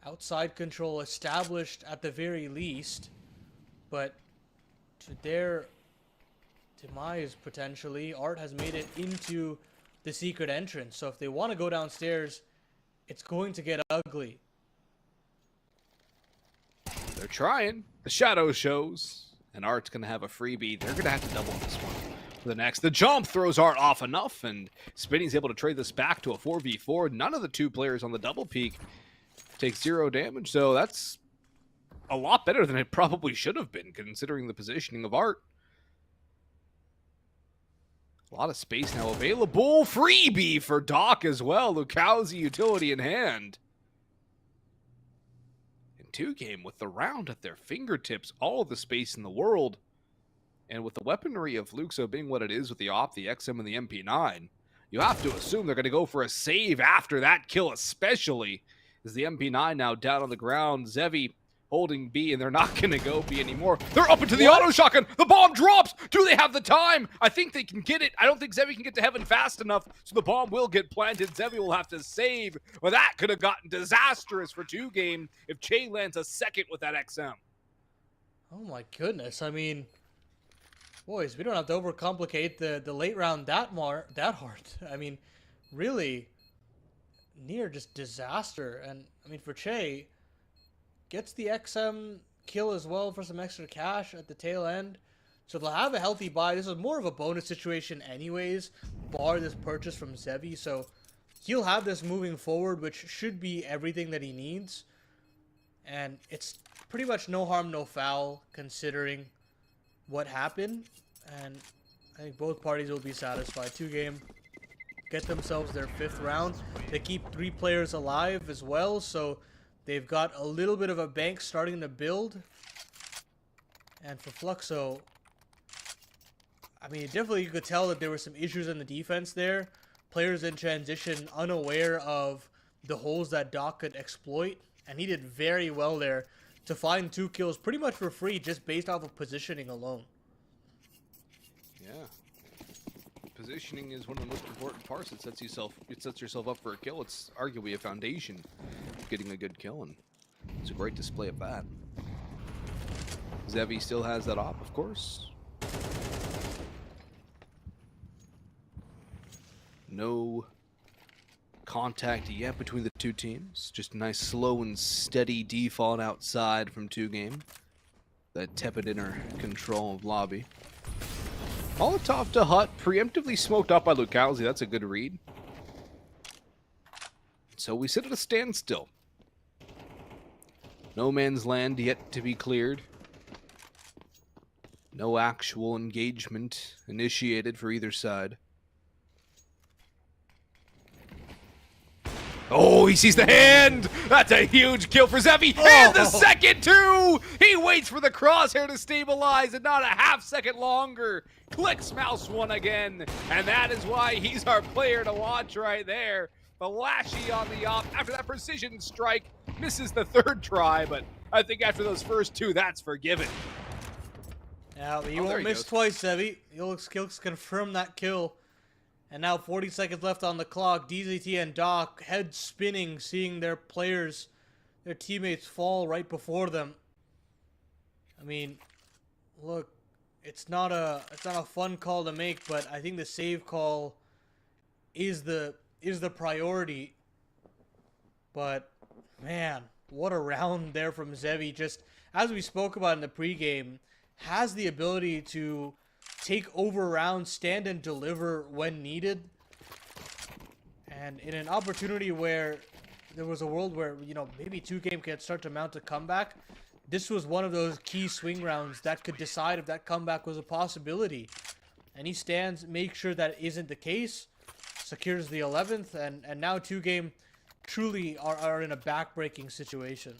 Outside control established at the very least, but to their demise potentially, Art has made it into the secret entrance. So if they want to go downstairs, it's going to get ugly. They're trying. The shadow shows, and Art's going to have a freebie. They're going to have to double this one for the next. The jump throws Art off enough, and Spinny's able to trade this back to a 4v4. None of the 2 players on the double peak take 0 damage, so that's a lot better than it probably should have been, considering the positioning of Art. A lot of space now available. Freebie for Doc as well. Lukowski utility in hand. 2Game with the round at their fingertips, all of the space in the world, and with the weaponry of Fluxo being what it is with the AWP, the XM, and the MP9, you have to assume they're going to go for a save after that kill, especially as the MP9 now down on the ground. Zevi holding B, and they're not going to go B anymore. They're up into the auto shotgun. The bomb drops. Do they have the time? I think they can get it. I don't think Zevi can get to heaven fast enough, so the bomb will get planted. Zevi will have to save. Well, that could have gotten disastrous for 2Game if Che lands a second with that XM. Oh my goodness. I mean, boys, we don't have to overcomplicate the late round that hard. I mean, really near just disaster. And I mean, for Che, gets the XM kill as well for some extra cash at the tail end. So they'll have a healthy buy. This is more of a bonus situation anyways, bar this purchase from Zevi. So he'll have this moving forward, which should be everything that he needs. And it's pretty much no harm, no foul, considering what happened. And I think both parties will be satisfied. 2-game, get themselves their 5th round. They keep 3 players alive as well, so they've got a little bit of a bank starting to build. And for Fluxo, I mean, definitely you could tell that there were some issues in the defense there. Players in transition unaware of the holes that Doc could exploit, and he did very well there to find 2 kills pretty much for free just based off of positioning alone. Yeah. Positioning is one of the most important parts. It sets yourself up for a kill. It's arguably a foundation of getting a good kill, and it's a great display of that. Zevi still has that op, of course. No contact yet between the 2 teams. Just a nice slow and steady default outside from 2-game. That tepid inner control of lobby. Molotov to Hut, preemptively smoked up by Lucalzi. That's a good read. So we sit at a standstill. No man's land yet to be cleared. No actual engagement initiated for either side. Oh, he sees the hand! That's a huge kill for Zevi! And the second too! He waits for the crosshair to stabilize, and not a half second longer. Clicks mouse 1 again, and that is why he's our player to watch right there. Flashy on the op after that precision strike. Misses the 3rd try, but I think after those first 2, that's forgiven. Now, you won't miss twice, Zevi. You'll confirm that kill. And now 40 seconds left on the clock. DZT and Doc head spinning, seeing their players, their teammates fall right before them. I mean, look, it's not a fun call to make, but I think the save call is the priority. But man, what a round there from Zevi. Just as we spoke about in the pregame, has the ability to take over rounds, stand and deliver when needed. And in an opportunity where there was a world where, you know, maybe 2-game can start to mount a comeback, this was one of those key swing rounds that could decide if that comeback was a possibility. And he stands, makes sure that isn't the case, secures the 11th, and now 2-game truly are in a back-breaking situation.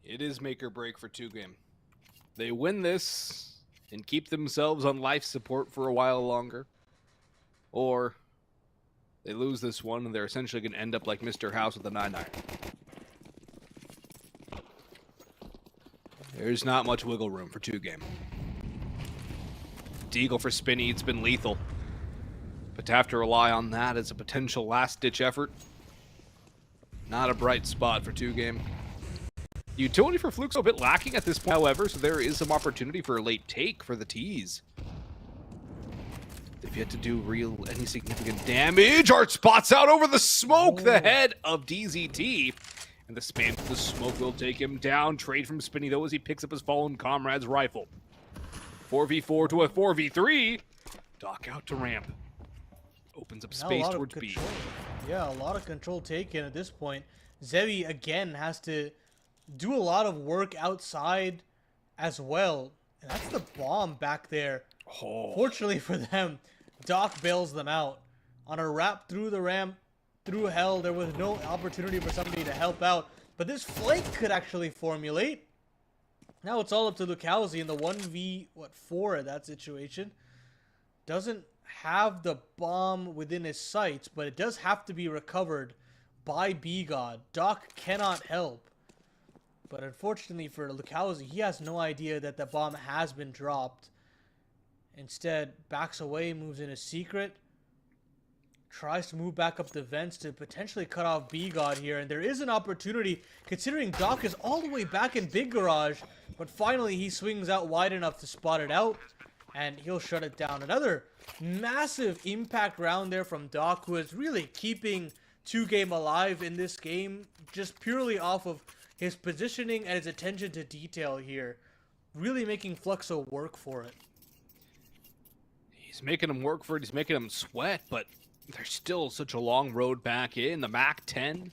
It is make or break for 2-game. They win this and keep themselves on life support for a while longer. Or they lose this one and they're essentially going to end up like Mr. House with a 9-9. There's not much wiggle room for 2-game. Deagle for Spinny, it's been lethal. But to have to rely on that as a potential last-ditch effort, not a bright spot for 2-game. Utility for Fluxo a bit lacking at this point, however, so there is some opportunity for a late take for the T's. They've yet to do any significant damage. Art spots out over the smoke, the head of DZT. And the spam to the smoke will take him down. Trade from Spinny, though, as he picks up his fallen comrade's rifle. 4v4 to a 4v3. Doc out to ramp. Opens up space towards B. Yeah, a lot of control taken at this point. Zevi, again, has to do a lot of work outside as well. And that's the bomb back there. Oh. Fortunately for them, Doc bails them out. On a wrap through the ramp, through hell, there was no opportunity for somebody to help out. But this flank could actually formulate. Now it's all up to Lucalzi in the 1v4 at that situation. Doesn't have the bomb within his sights, but it does have to be recovered by B-God. Doc cannot help. But unfortunately for Lucalzi, he has no idea that the bomb has been dropped. Instead, backs away, moves in a secret. Tries to move back up the vents to potentially cut off B-God here. And there is an opportunity, considering Doc is all the way back in Big Garage. But finally, he swings out wide enough to spot it out. And he'll shut it down. Another massive impact round there from Doc, who is really keeping 2-game alive in this game. Just purely off of his positioning and his attention to detail here. Really making Fluxo work for it. He's making him work for it. He's making him sweat, but there's still such a long road back in. The MAC-10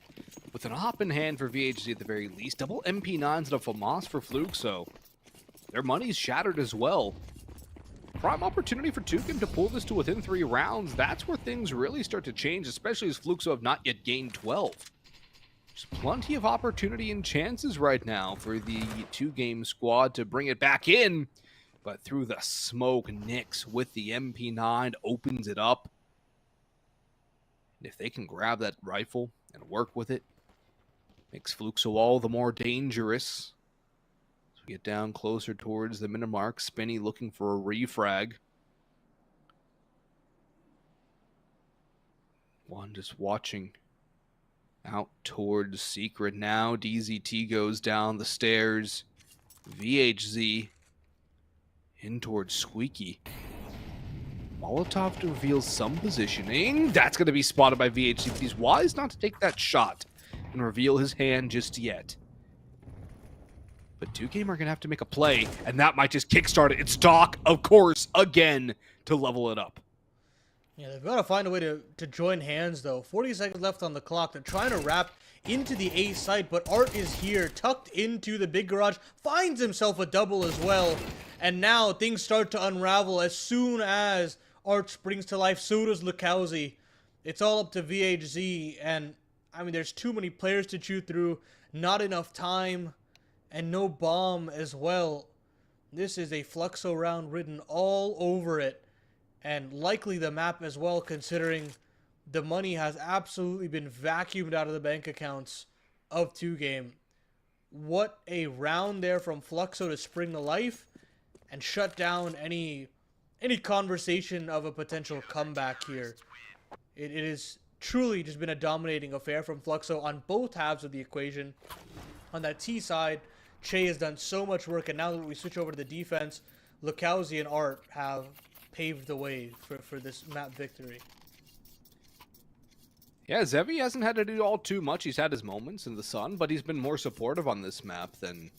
with an op in hand for VHZ at the very least. Double MP9s and a FAMAS for Fluxo. Their money's shattered as well. Prime opportunity for Tukin to pull this to within 3 rounds. That's where things really start to change, especially as Fluxo have not yet gained 12. There's plenty of opportunity and chances right now for the 2-game squad to bring it back in. But through the smoke, Nyx with the MP9 opens it up. And if they can grab that rifle and work with it, makes Fluxo all the more dangerous. As we get down closer towards the minute mark, Spinny looking for a refrag. One just watching out towards Secret now. DZT goes down the stairs. VHZ in towards Squeaky. Molotov reveals some positioning. That's going to be spotted by VHC, but he's wise not to take that shot and reveal his hand just yet. But 2Game are going to have to make a play, and that might just kickstart it. It's Doc, of course, again, to level it up. Yeah, they've got to find a way to join hands, though. 40 seconds left on the clock. They're trying to wrap into the A site, but Art is here, tucked into the big garage, finds himself a double as well. And now things start to unravel as soon as Art springs to life. So does Lukowski. It's all up to VHZ, and I mean, there's too many players to chew through, not enough time, and no bomb as well. This is a Fluxo round written all over it, and likely the map as well, considering the money has absolutely been vacuumed out of the bank accounts of 2Game. What a round there from Fluxo to spring to life and shut down any conversation of a potential comeback here. It is truly just been a dominating affair from Fluxo on both halves of the equation. On that T side, Che has done so much work, and now that we switch over to the defense, Lukowski and Art have paved the way for this map victory. Yeah, Zevi hasn't had to do all too much. He's had his moments in the sun, but he's been more supportive on this map than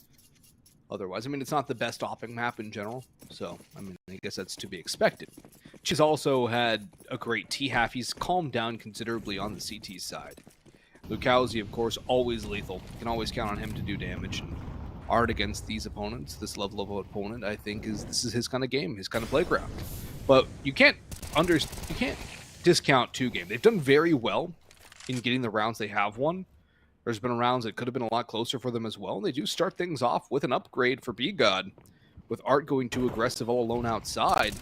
otherwise. I mean, it's not the best opping map in general, so, I mean, I guess that's to be expected. She's also had a great T-half. He's calmed down considerably on the CT side. Lukowski, of course, always lethal. You can always count on him to do damage. And Art against these opponents, this level of opponent, I think this is his kind of game, his kind of playground. But you can't discount 2Game. They've done very well in getting the rounds they have won. There's been rounds that could have been a lot closer for them as well. And they do start things off with an upgrade for B-God. With Art going too aggressive all alone outside,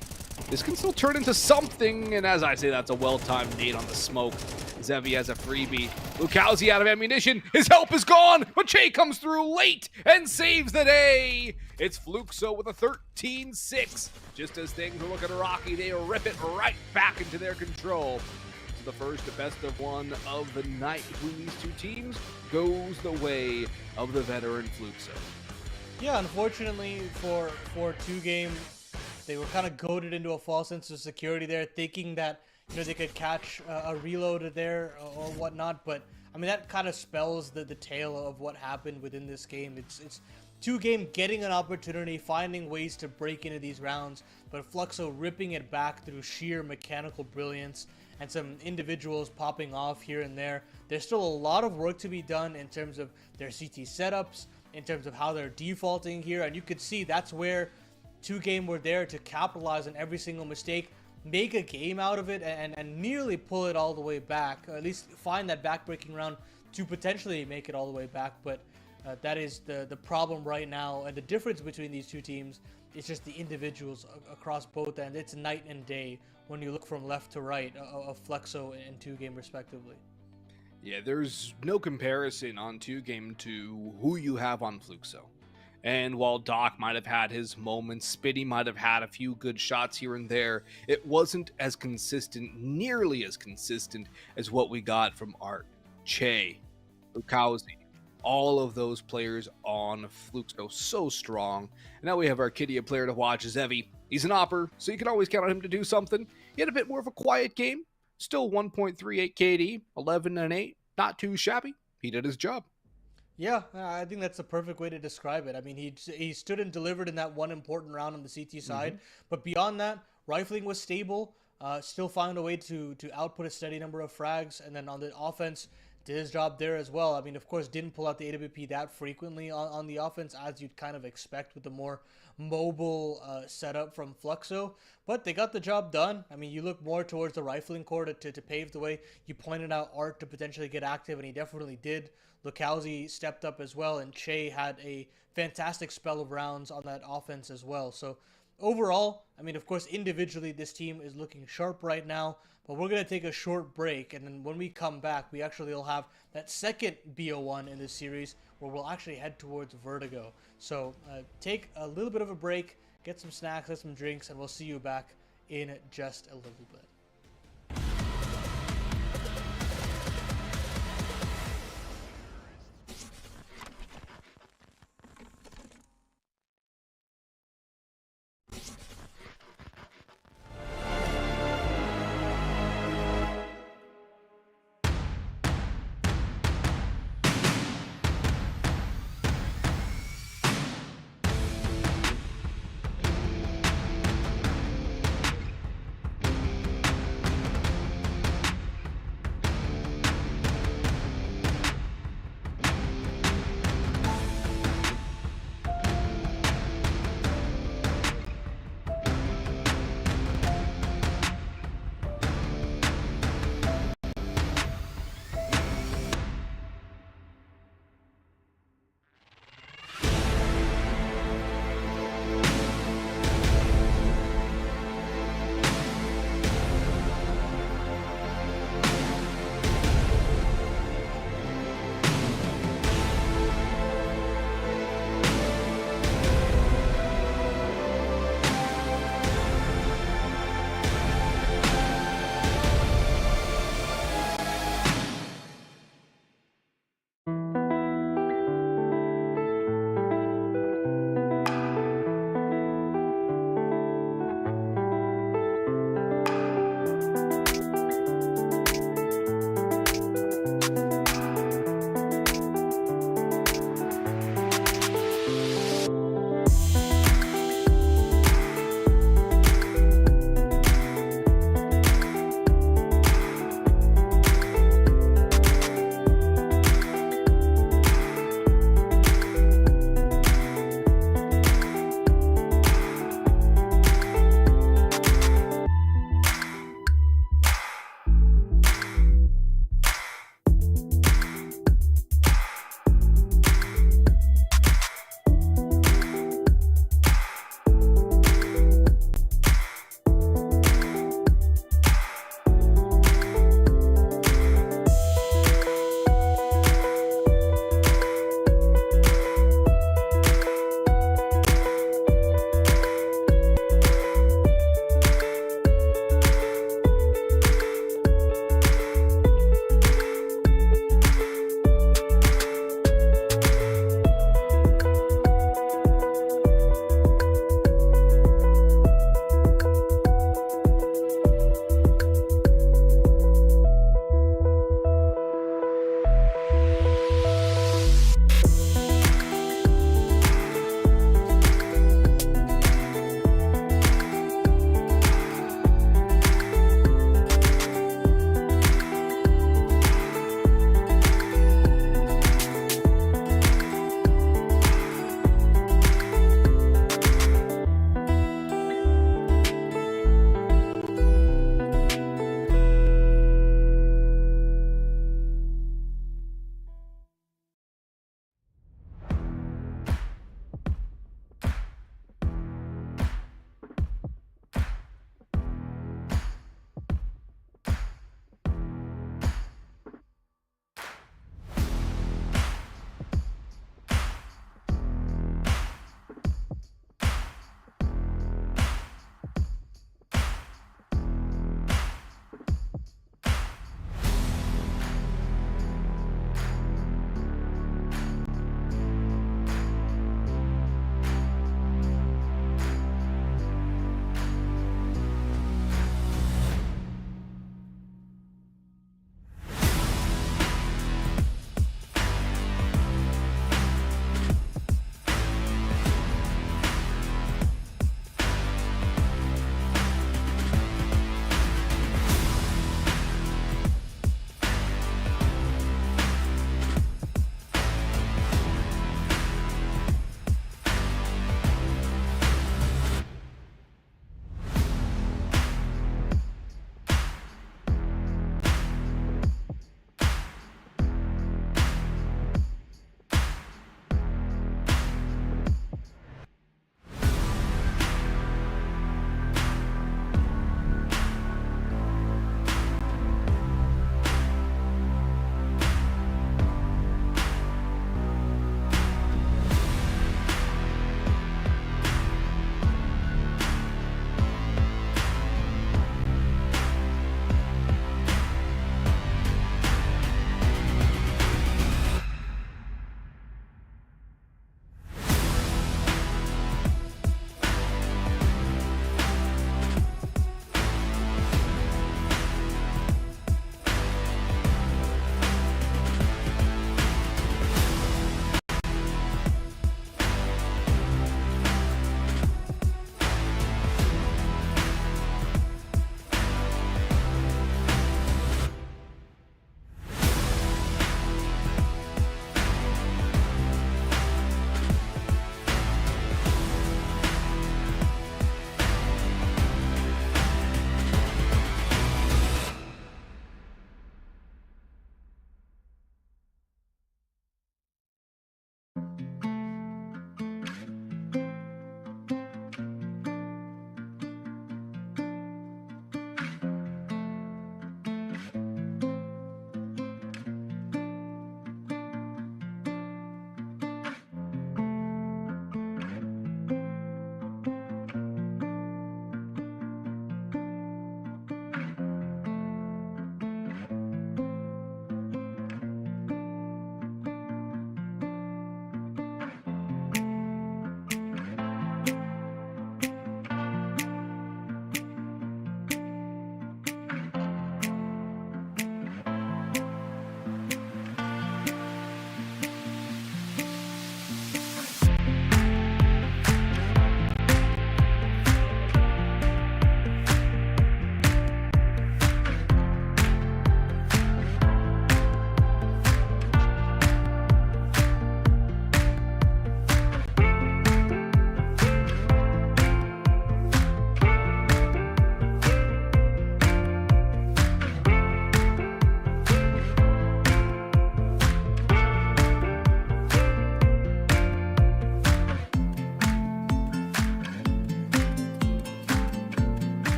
this can still turn into something. And as I say, that's a well-timed nade on the smoke. Zevi has a freebie. Lukowski out of ammunition. His help is gone, but Che comes through late and saves the day. It's Fluxo with a 13-6. Just as things were looking rocky, they rip it right back into their control. So the first best of one of the night between these two teams goes the way of the veteran Fluxo. Yeah, unfortunately for 2Game, they were kind of goaded into a false sense of security there, thinking that they could catch a reload there or whatnot. But I mean, that kind of spells the tale of what happened within this game. It's 2Game getting an opportunity, finding ways to break into these rounds, but Fluxo ripping it back through sheer mechanical brilliance and some individuals popping off here and there. There's still a lot of work to be done in terms of their CT setups, in terms of how they're defaulting here, and you could see that's where 2Game were there to capitalize on every single mistake, make a game out of it, and nearly pull it all the way back, or at least find that back-breaking round to potentially make it all the way back. But that is the problem right now, and the difference between these two teams is just the individuals across both ends. It's night and day when you look from left to right of Fluxo and 2Game respectively. Yeah, there's no comparison on 2Game to who you have on Fluxo. And while Doc might have had his moments, Spitty might have had a few good shots here and there, it wasn't as consistent, nearly as consistent as what we got from Art, Che, Lukowski. All of those players on Fluxo so strong. And now we have our Kidia player to watch, Zevi. He's an opper, so you can always count on him to do something. He had a bit more of a quiet game. Still 1.38 KD, 11 and 8. Not too shabby. He did his job. Yeah, I think that's the perfect way to describe it. I mean, he stood and delivered in that one important round on the CT side. But beyond that, rifling was stable. still found a way to output a steady number of frags, and then on the offense, did his job there as well. I mean, of course, didn't pull out the AWP that frequently on the offense, as you'd kind of expect with the more mobile setup from Fluxo, but they got the job done. I mean, you look more towards the rifling core to pave the way. You pointed out Art to potentially get active, and he definitely did. Lukowski stepped up as well, and Che had a fantastic spell of rounds on that offense as well. So overall, I mean, of course, individually, this team is looking sharp right now, but we're going to take a short break, and then when we come back, we actually will have that second BO1 in this series where we'll actually head towards Vertigo. So take a little bit of a break, get some snacks, get some drinks, and we'll see you back in just a little bit.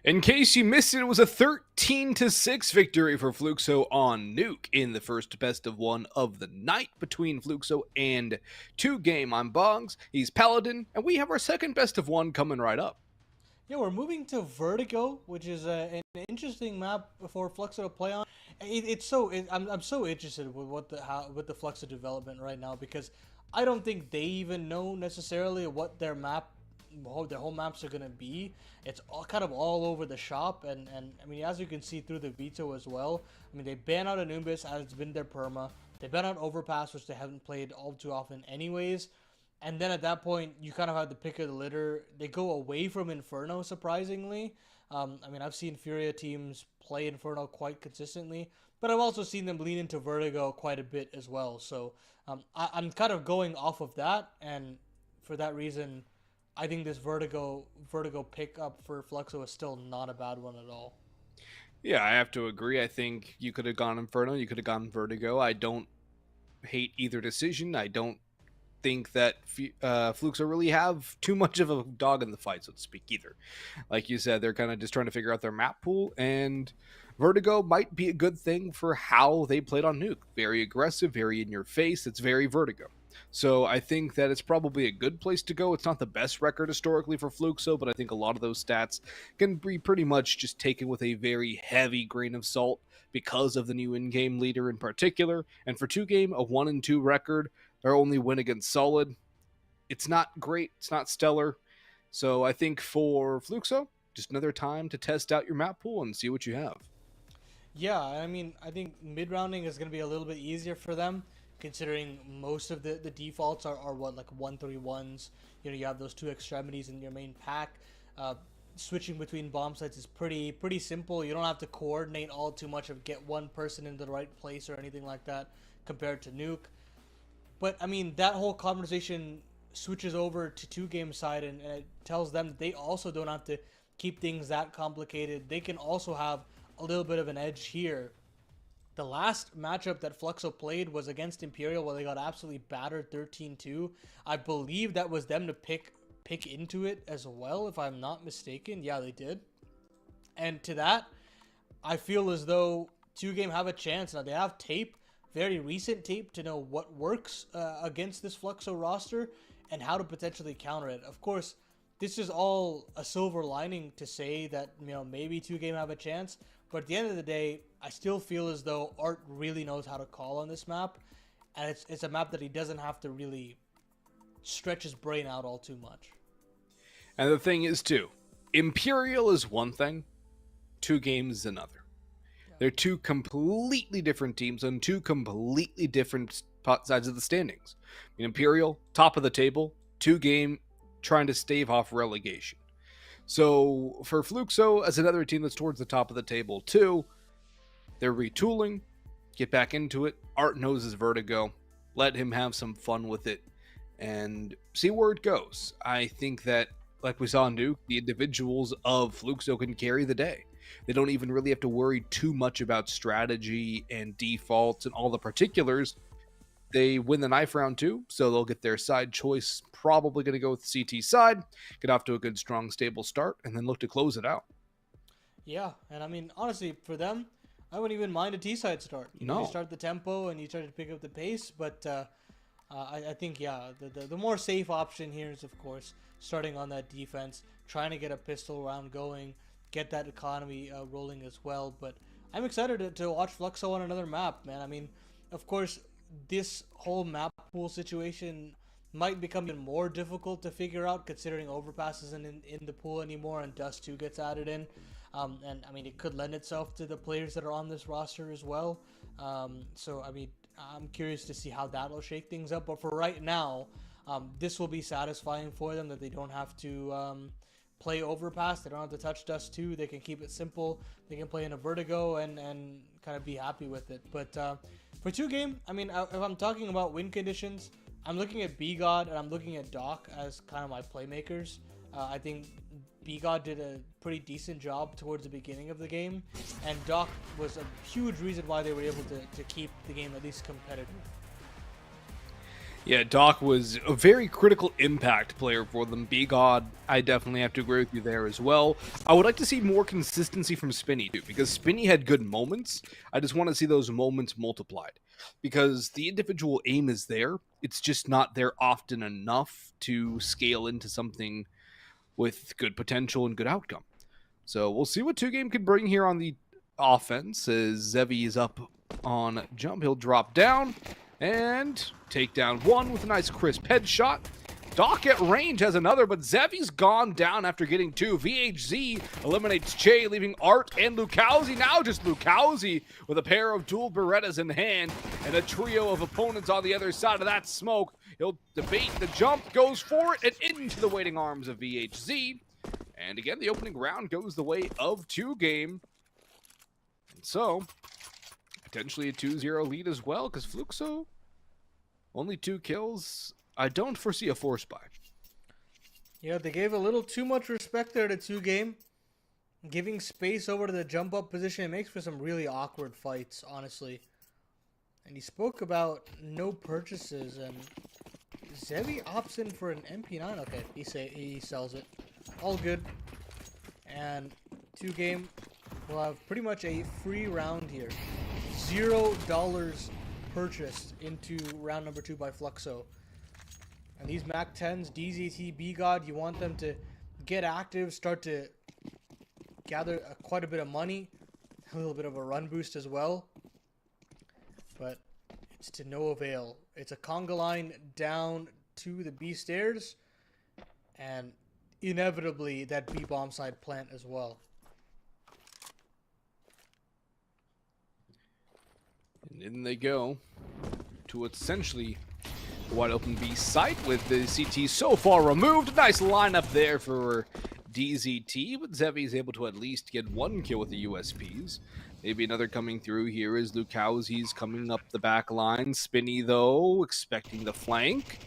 In case you missed it, it was a 13-6 victory for Fluxo on Nuke in the first best of one of the night between Fluxo and 2Game. I'm Boggs, he's Paladin, and we have our second best of one coming right up. Yeah, we're moving to Vertigo, which is an interesting map for Fluxo to play on. I'm so interested with with the Fluxo development right now, because I don't think they even know necessarily what their whole maps are gonna be. It's all kind of all over the shop, and I mean, as you can see through the veto as well. I mean, they ban out Anubis as it's been their perma. They ban out Overpass, which they haven't played all too often anyways. And then at that point, you kind of have the pick of the litter. They go away from Inferno, surprisingly. I mean, I've seen Furia teams play Inferno quite consistently, but I've also seen them lean into Vertigo quite a bit as well. So I'm kind of going off of that, and for that reason, I think this Vertigo pickup for Fluxo is still not a bad one at all. Yeah, I have to agree. I think you could have gone Inferno, you could have gone Vertigo. I don't hate either decision. I don't think that Fluxo really have too much of a dog in the fight, so to speak, either. Like you said, they're kind of just trying to figure out their map pool, and Vertigo might be a good thing for how they played on Nuke. Very aggressive, very in your face. It's very Vertigo. So I think that it's probably a good place to go. It's not the best record historically for Fluxo, but I think a lot of those stats can be pretty much just taken with a very heavy grain of salt because of the new in-game leader in particular. And for 2Game, a 1-2 record, their only win against Solid, it's not great. It's not stellar. So I think for Fluxo, just another time to test out your map pool and see what you have. Yeah, I mean, I think mid-rounding is going to be a little bit easier for them, considering most of the defaults are what, like 1-3-1s. You know, you have those two extremities in your main pack. Switching between bomb sites is pretty simple. You don't have to coordinate all too much of get one person into the right place or anything like that compared to Nuke. But I mean, that whole conversation switches over to 2Game side, and it tells them that they also don't have to keep things that complicated. They can also have a little bit of an edge here. The last matchup that Fluxo played was against Imperial, where they got absolutely battered 13-2. I believe that was them to pick into it as well, if I'm not mistaken. Yeah, they did. And to that, I feel as though 2Game have a chance. Now, they have tape, very recent tape, to know what works against this Fluxo roster and how to potentially counter it. Of course, this is all a silver lining to say that, you know, maybe 2Game have a chance. But at the end of the day, I still feel as though Art really knows how to call on this map. And it's a map that he doesn't have to really stretch his brain out all too much. And the thing is, too, Imperial is one thing, 2Game is another. They're two completely different teams on two completely different sides of the standings. Imperial, top of the table, 2Game, trying to stave off relegation. So for Fluxo, as another team that's towards the top of the table too, they're retooling, get back into it. Art knows his vertigo. Let him have some fun with it and see where it goes. I think that, like we saw in Duke, the individuals of Fluxo can carry the day. They don't even really have to worry too much about strategy and defaults and all the particulars. They win the knife round too, so they'll get their side choice. Probably going to go with the CT side, get off to a good, strong, stable start, and then look to close it out. Yeah, and I mean, honestly, for them, I wouldn't even mind a T-side start. You start the tempo and you try to pick up the pace, but I think, yeah, the more safe option here is, of course, starting on that defense, trying to get a pistol round going, get that economy rolling as well. But I'm excited to watch Fluxo on another map, man. I mean, of course, this whole map pool situation might become even more difficult to figure out, considering Overpass isn't in the pool anymore and Dust 2 gets added in. And I mean, it could lend itself to the players that are on this roster as well. So I mean, I'm curious to see how that'll shake things up. But for right now, this will be satisfying for them, that they don't have to play Overpass. They don't have to touch Dust 2. They can keep it simple. They can play in a Vertigo and kind of be happy with it. But for 2Game, I mean, if I'm talking about win conditions, I'm looking at B-God and I'm looking at Doc as kind of my playmakers. I think B-God did a pretty decent job towards the beginning of the game, and Doc was a huge reason why they were able to keep the game at least competitive. Yeah, Doc was a very critical impact player for them. B-God, I definitely have to agree with you there as well. I would like to see more consistency from Spinny too, because Spinny had good moments. I just want to see those moments multiplied, because the individual aim is there. It's just not there often enough to scale into something with good potential and good outcome. So we'll see what 2Game can bring here on the offense. As Zevi is up on jump, he'll drop down and take down one with a nice crisp headshot. Doc at range has another, but Zevi's gone down after getting two. VHZ eliminates Che, leaving Art and Lukowski. Now just Lukowski with a pair of dual Berettas in hand and a trio of opponents on the other side of that smoke. He'll debate the jump, goes for it, and into the waiting arms of VHZ. And again, the opening round goes the way of 2Game. And so, potentially a 2-0 lead as well, because Fluxo, only 2 kills. I don't foresee a force buy. Yeah, they gave a little too much respect there to 2Game. Giving space over to the jump up position, it makes for some really awkward fights, honestly. And he spoke about no purchases, and Zevi opts in for an MP9. Okay, he sells it. All good. And 2Game will have pretty much a free round here. $0 purchased into round number 2 by Fluxo. And these Mac 10s, DZT, B-God, you want them to get active, start to gather quite a bit of money, a little bit of a run boost as well. But it's to no avail. It's a conga line down to the B stairs, and inevitably that B bomb side plant as well. And in they go to essentially the wide open B site with the CT so far removed. Nice lineup there for DZT, but Zevi is able to at least get 1 kill with the USPs. Maybe another coming through here is Lukowski's coming up the back line. Spinny, though, expecting the flank.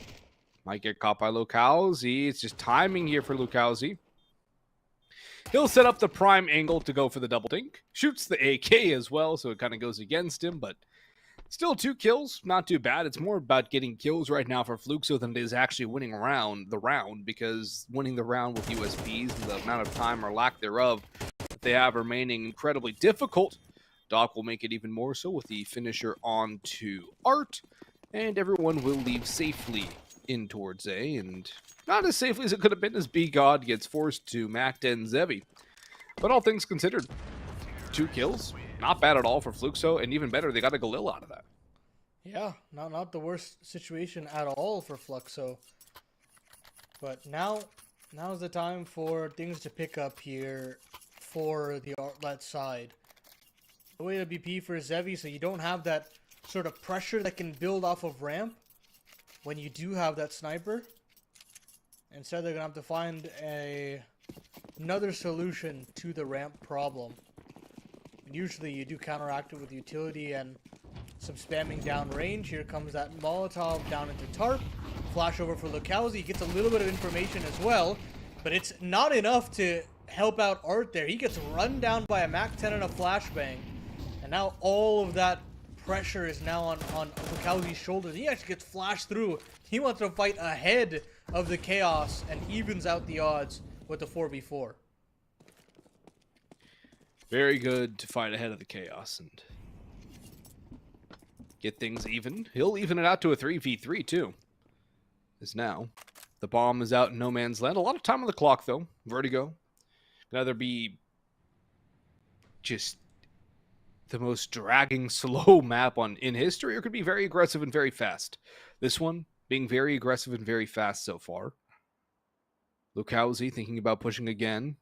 Might get caught by Lukowski. It's just timing here for Lukowski. He'll set up the prime angle to go for the double dink. Shoots the AK as well, so it kind of goes against him, but still 2 kills, not too bad. It's more about getting kills right now for Fluxo than it is actually winning the round, because winning the round with USPs and the amount of time or lack thereof that they have remaining incredibly difficult. Doc will make it even more so with the finisher on to Art, and everyone will leave safely in towards A, and not as safely as it could have been, as B-God gets forced to Mac 10 Zevi. But all things considered, 2 kills, not bad at all for Fluxo, and even better, they got a Galil out of that. Yeah, not the worst situation at all for Fluxo. But now Now's the time for things to pick up here for the Outlet side. The way to BP for Zevi, so you don't have that sort of pressure that can build off of ramp when you do have that sniper. Instead, they're going to have to find another solution to the ramp problem. And usually you do counteract it with utility and some spamming down range. Here comes that Molotov down into Tarp. Flash over for Lukowski. He gets a little bit of information as well, but it's not enough to help out Art there. He gets run down by a MAC-10 and a flashbang. And now all of that pressure is now on Lukowski's shoulders. He actually gets flashed through. He wants to fight ahead of the chaos and evens out the odds with the 4v4. Very good to fight ahead of the chaos and get things even. He'll even it out to a 3v3 too. As now, the bomb is out in no man's land. A lot of time on the clock though. Vertigo. Can either be just the most dragging slow map in history, or could be very aggressive and very fast. This one being very aggressive and very fast so far. Lukowski thinking about pushing again.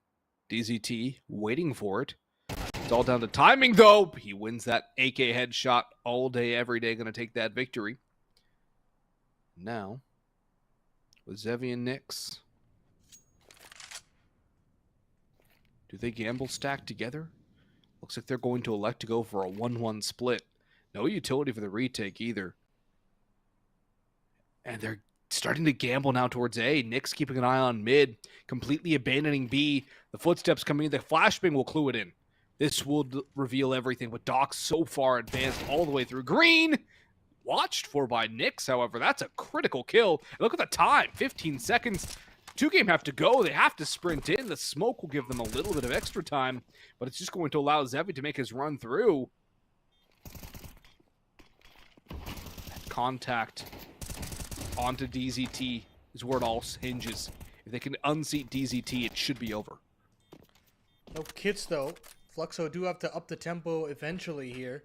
DZT waiting for it. It's all down to timing, though. He wins that AK headshot all day, every day. Going to take that victory. Now, with Zevi and Nyx, do they gamble stack together? Looks like they're going to elect to go for a 1-1 split. No utility for the retake either. And they're starting to gamble now towards A. Nyx keeping an eye on mid, completely abandoning B. The footsteps coming in. The flashbang will clue it in. This will reveal everything, but Doc so far advanced all the way through green. Watched for by Nyx, however. That's a critical kill. And look at the time, 15 seconds. 2Game have to go. They have to sprint in. The smoke will give them a little bit of extra time, but it's just going to allow Zevi to make his run through. That contact onto DZT is where it all hinges. If they can unseat DZT, it should be over. No kits though. Fluxo do have to up the tempo eventually here.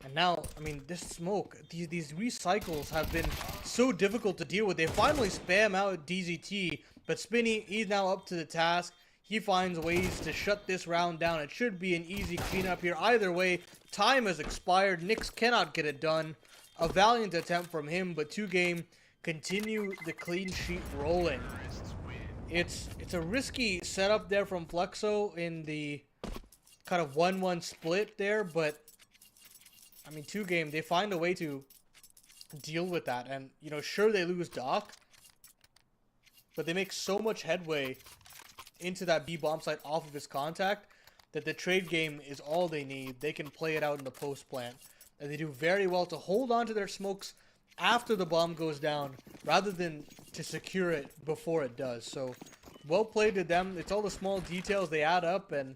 And now, I mean, this smoke, these recycles have been so difficult to deal with. They finally spam out DZT, but Spinny, he's now up to the task. He finds ways to shut this round down. It should be an easy cleanup here. Either way, time has expired. Nyx cannot get it done. A valiant attempt from him, but 2Game continue the clean sheet rolling. It's a risky setup there from Fluxo in the kind of 1-1 split there, but I mean, 2Game, they find a way to deal with that. And, you know, sure, they lose Doc, but they make so much headway into that B bomb site off of his contact that the trade game is all they need. They can play it out in the post plant. And they do very well to hold on to their smokes after the bomb goes down rather than to secure it before it does. So, well played to them. It's all the small details they add up, and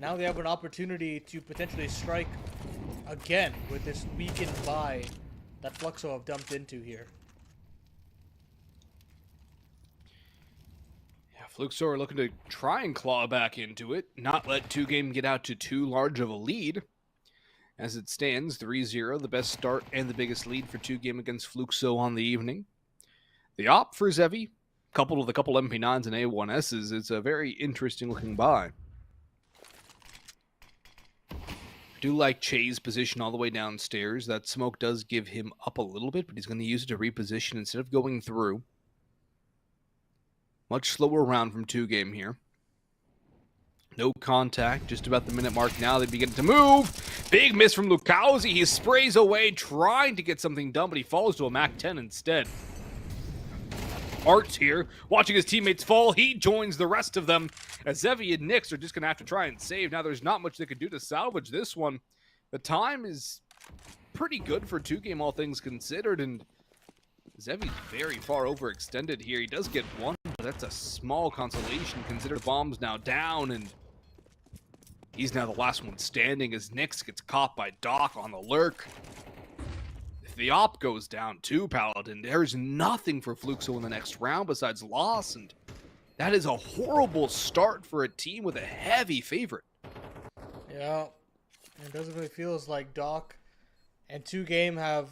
now they have an opportunity to potentially strike again with this weakened buy that Fluxo have dumped into here. Yeah, Fluxo are looking to try and claw back into it, not let 2Game get out to too large of a lead. As it stands, 3-0, the best start and the biggest lead for 2Game against Fluxo on the evening. The op for Zevi, coupled with a couple MP9s and A1Ss, is a very interesting looking buy. I do like Che's position all the way downstairs. That smoke does give him up a little bit, but he's going to use it to reposition instead of going through. Much slower round from 2Game here. No contact, just about the minute mark now. They begin to move. Big miss from Lukowski. He sprays away, trying to get something done, but he falls to a MAC-10 instead. Art's here, watching his teammates fall. He joins the rest of them, as Zevi and Nyx are just going to have to try and save. Now, there's not much they could do to salvage this one. The time is pretty good for 2Game, all things considered, and Zevi's very far overextended here. He does get one, but that's a small consolation. Consider the bomb's now down, and he's now the last one standing as Nyx gets caught by Doc on the lurk. If the op goes down too, Paladin, there's nothing for Fluxo in the next round besides loss, and that is a horrible start for a team with a heavy favorite. Yeah, it doesn't really feel like Doc and 2Game have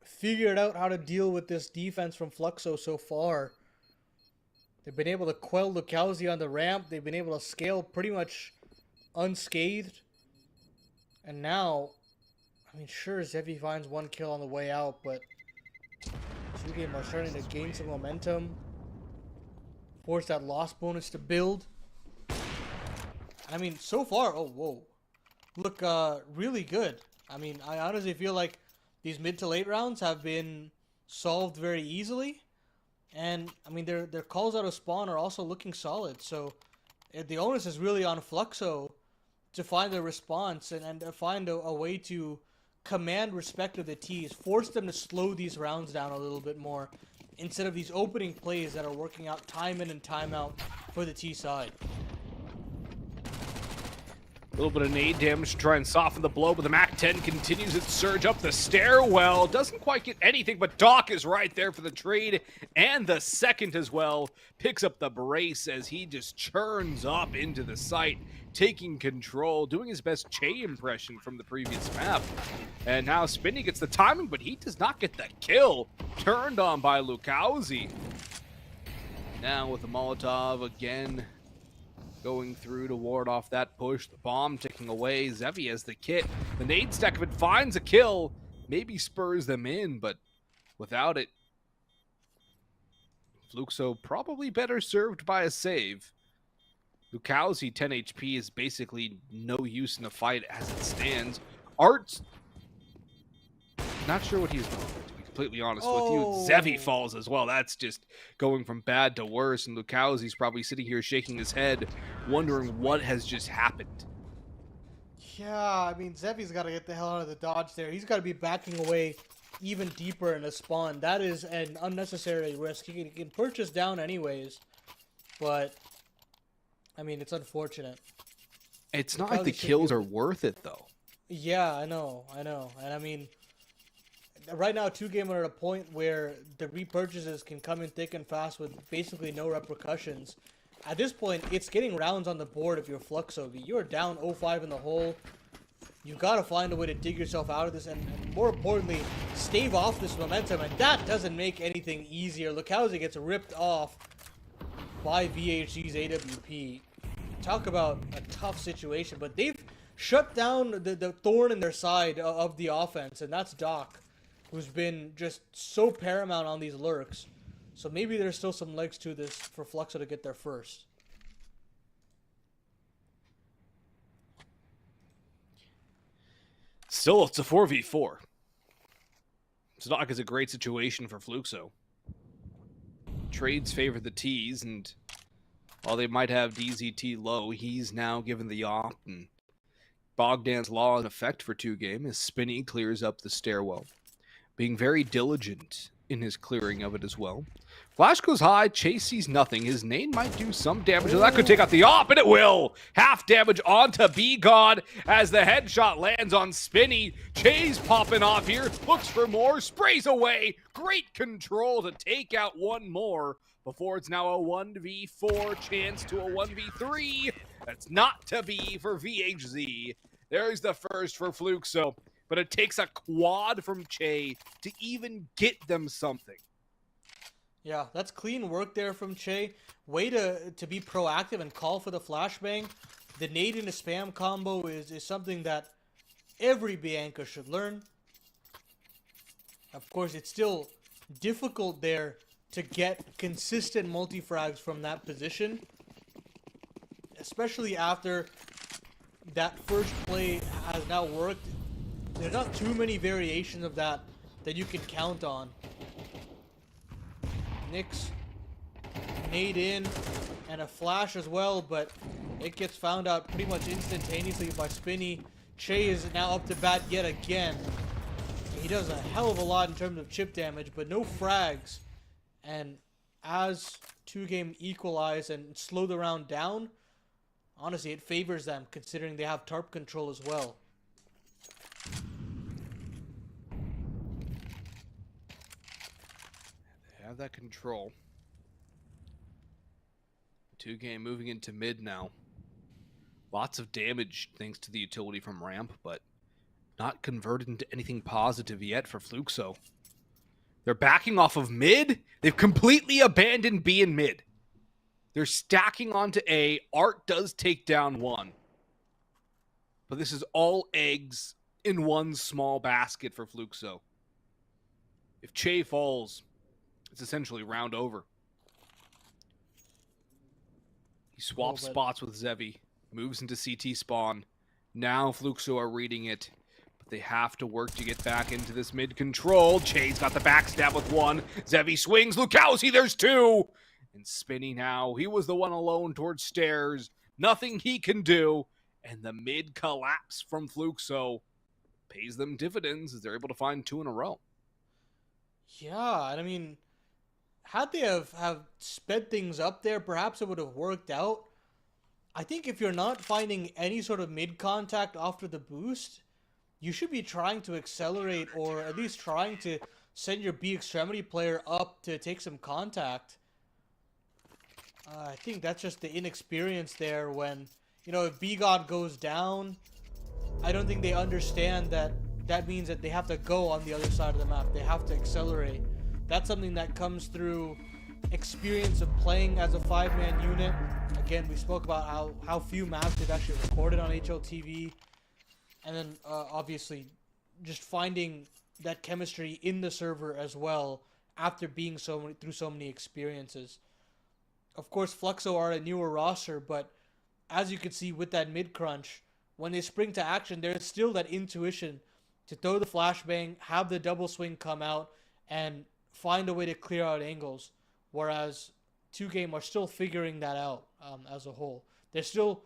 figured out how to deal with this defense from Fluxo so far. They've been able to quell Lucalzi on the ramp. They've been able to scale pretty much unscathed. And now, I mean, sure, Zevi finds one kill on the way out, but 2Game are starting to gain some momentum. Force that loss bonus to build. I mean, so far, oh, whoa. Look really good. I mean, I honestly feel like these mid to late rounds have been solved very easily. And, I mean, their calls out of spawn are also looking solid. So, the onus is really on Fluxo to find a response and find a way to command respect of the T's. Force them to slow these rounds down a little bit more instead of these opening plays that are working out time in and time out for the T side. A little bit of nade damage to try and soften the blow, but the MAC-10 continues its surge up the stairwell. Doesn't quite get anything, but Doc is right there for the trade, and the second as well. Picks up the brace as he just churns up into the site, taking control, doing his best Che impression from the previous map. And now Spinny gets the timing, but he does not get the kill. Turned on by Lucalzi. Now with the Molotov again, going through to ward off that push. The bomb ticking away. Zevi has the kit. The nade stack, if it finds a kill, maybe spurs them in, but without it, Fluxo probably better served by a save. Lucalzi, 10 HP, is basically no use in the fight as it stands. Art's not sure what he's doing, to be completely honest with you. Zevi falls as well. That's just going from bad to worse, and Lucalzi's probably sitting here shaking his head, wondering what has just happened. Yeah, I mean, Zevi's got to get the hell out of the dodge there. He's got to be backing away even deeper in the spawn. That is an unnecessary risk. He can purchase down anyways, but, I mean, it's unfortunate. It's not like the kills are worth it, though. Yeah, I know. And, I mean, right now, 2Game are at a point where the repurchases can come in thick and fast with basically no repercussions. At this point, it's getting rounds on the board if you're Fluxo. You're down 0-5 in the hole. You got to find a way to dig yourself out of this and more importantly, stave off this momentum. And that doesn't make anything easier. Lucalzi gets ripped off by VHG's AWP. Talk about a tough situation, but they've shut down the thorn in their side of the offense, and that's Doc, who's been just so paramount on these lurks. So maybe there's still some legs to this for Fluxo to get there first. Still, it's a 4v4. It's not like it's a great situation for Fluxo. Trades favor the T's, and while they might have DZT low, he's now given the op, and Bogdan's Law in effect for 2Game as Spinny clears up the stairwell, being very diligent in his clearing of it as well. Flash goes high, Chase sees nothing. His nade might do some damage. That could take out the op, and it will! Half damage onto B-God as the headshot lands on Spinny. Chase popping off here, looks for more, sprays away. Great control to take out one more before it's now a 1v4 chance to a 1v3. That's not to be for VHZ. There's the first for Fluxo, but it takes a quad from Che to even get them something. Yeah, that's clean work there from Che. Way to be proactive and call for the flashbang. The nade into spam combo is something that every Bianca should learn. Of course, it's still difficult there to get consistent multi-frags from that position, especially after that first play has now worked. There's not too many variations of that you can count on. Nyx, nade in, and a flash as well, but it gets found out pretty much instantaneously by Spinny. Che is now up to bat yet again. He does a hell of a lot in terms of chip damage, but no frags. And as 2Game equalize and slow the round down, honestly, it favors them considering they have tarp control as well. They have that control. 2Game moving into mid now. Lots of damage thanks to the utility from ramp, but not converted into anything positive yet for Fluxo. They're backing off of mid. They've completely abandoned B in mid. They're stacking onto A. Art does take down one. But this is all eggs in one small basket for Fluxo. If Che falls, it's essentially round over. He swaps spots with Zevi, moves into CT spawn. Now Fluxo are reading it, but they have to work to get back into this mid control. Che's got the backstab with one. Zevi swings. Lukowski, there's two. And Spinny now, he was the one alone towards stairs. Nothing he can do. And the mid collapse from Fluxo pays them dividends as they're able to find two in a row. Yeah, and I mean, had they have sped things up there, perhaps it would have worked out. I think if you're not finding any sort of mid contact after the boost, you should be trying to accelerate or at least trying to send your B extremity player up to take some contact. I think that's just the inexperience there when, you know, if B-God goes down, I don't think they understand that that means that they have to go on the other side of the map. They have to accelerate. That's something that comes through experience of playing as a 5-man unit. Again, we spoke about how few maps they've actually recorded on HLTV. And then, obviously, just finding that chemistry in the server as well after being through so many experiences. Of course, Fluxo are a newer roster, but as you can see with that mid-crunch, when they spring to action, there's still that intuition to throw the flashbang, have the double swing come out, and find a way to clear out angles. Whereas 2Game are still figuring that out as a whole. They're still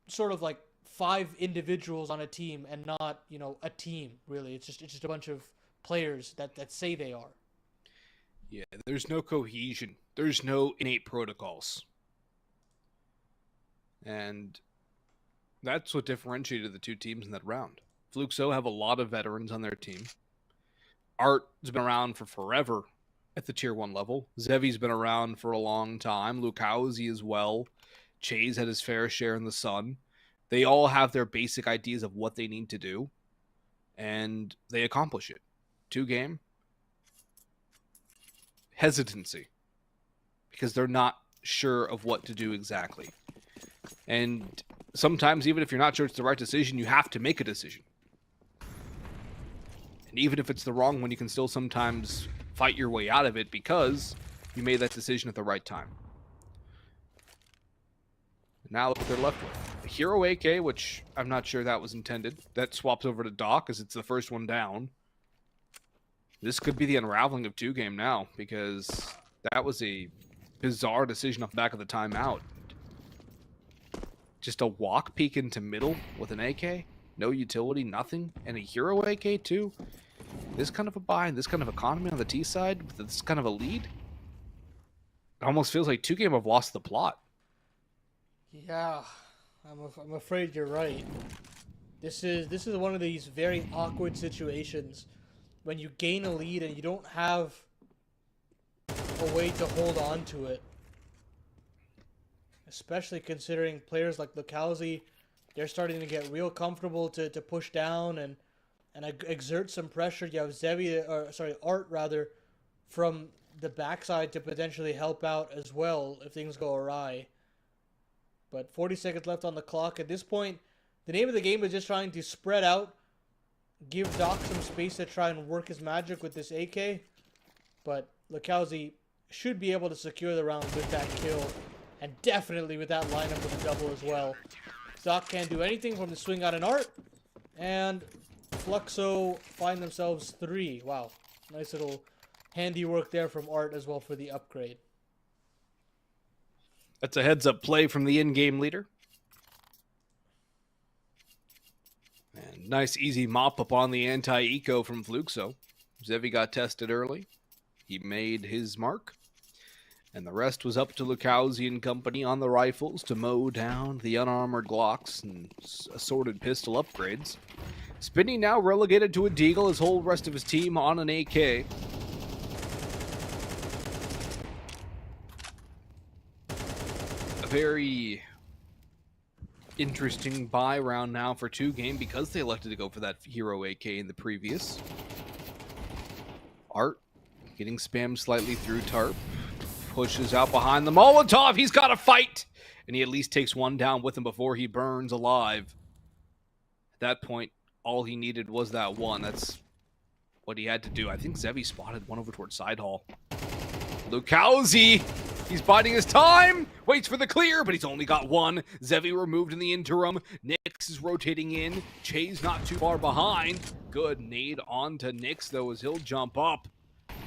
sort of like 5 individuals on a team and not, you know, a team, really. It's just a bunch of players that say they are. Yeah, there's no cohesion. There's no innate protocols. And that's what differentiated the two teams in that round. Fluxo have a lot of veterans on their team. Art's been around for forever at the tier 1 level. Zevi's been around for a long time. Lukowski as well. Che's had his fair share in the sun. They all have their basic ideas of what they need to do, and they accomplish it. 2Game, hesitancy, because they're not sure of what to do exactly. And sometimes, even if you're not sure it's the right decision, you have to make a decision. And even if it's the wrong one, you can still sometimes fight your way out of it because you made that decision at the right time. Now look what they're left with. A Hero AK, which I'm not sure that was intended. That swaps over to Doc as it's the first one down. This could be the unraveling of 2Game now, because that was a bizarre decision off the back of the timeout. Just a walk peek into middle with an AK, no utility, nothing, and a Hero AK too. This kind of a buy and this kind of economy on the T side with this kind of a lead. It almost feels like 2Game have lost the plot. Yeah, I'm afraid you're right. This is one of these very awkward situations when you gain a lead and you don't have a way to hold on to it. Especially considering players like Lukowski, they're starting to get real comfortable to push down and exert some pressure. You have Art rather, from the backside to potentially help out as well if things go awry. But 40 seconds left on the clock. At this point, the name of the game is just trying to spread out, give Doc some space to try and work his magic with this AK. But Lukowski should be able to secure the round with that kill. And definitely with that lineup with a double as well. Doc can't do anything from the swing out in Art. And Fluxo find themselves 3. Wow. Nice little handiwork there from Art as well for the upgrade. That's a heads-up play from the in-game leader. And nice, easy mop-up on the anti-eco from Fluxo. Zevi got tested early. He made his mark. And the rest was up to Lukowski and company on the rifles to mow down the unarmored Glocks and assorted pistol upgrades. Spinny now relegated to a deagle, his whole rest of his team on an AK. A very interesting buy round now for 2Game because they elected to go for that Hero AK in the previous. Art getting spammed slightly through Tarp. pushes out behind the Molotov. He's got to fight. And he at least takes one down with him before he burns alive. At that point, all he needed was that one. That's what he had to do. I think Zevi spotted one over towards side hall. Lukowski, he's biding his time. Waits for the clear, but he's only got one. Zevi removed in the interim. Nix is rotating in. Che's not too far behind. Good nade onto Nix, though, as he'll jump up.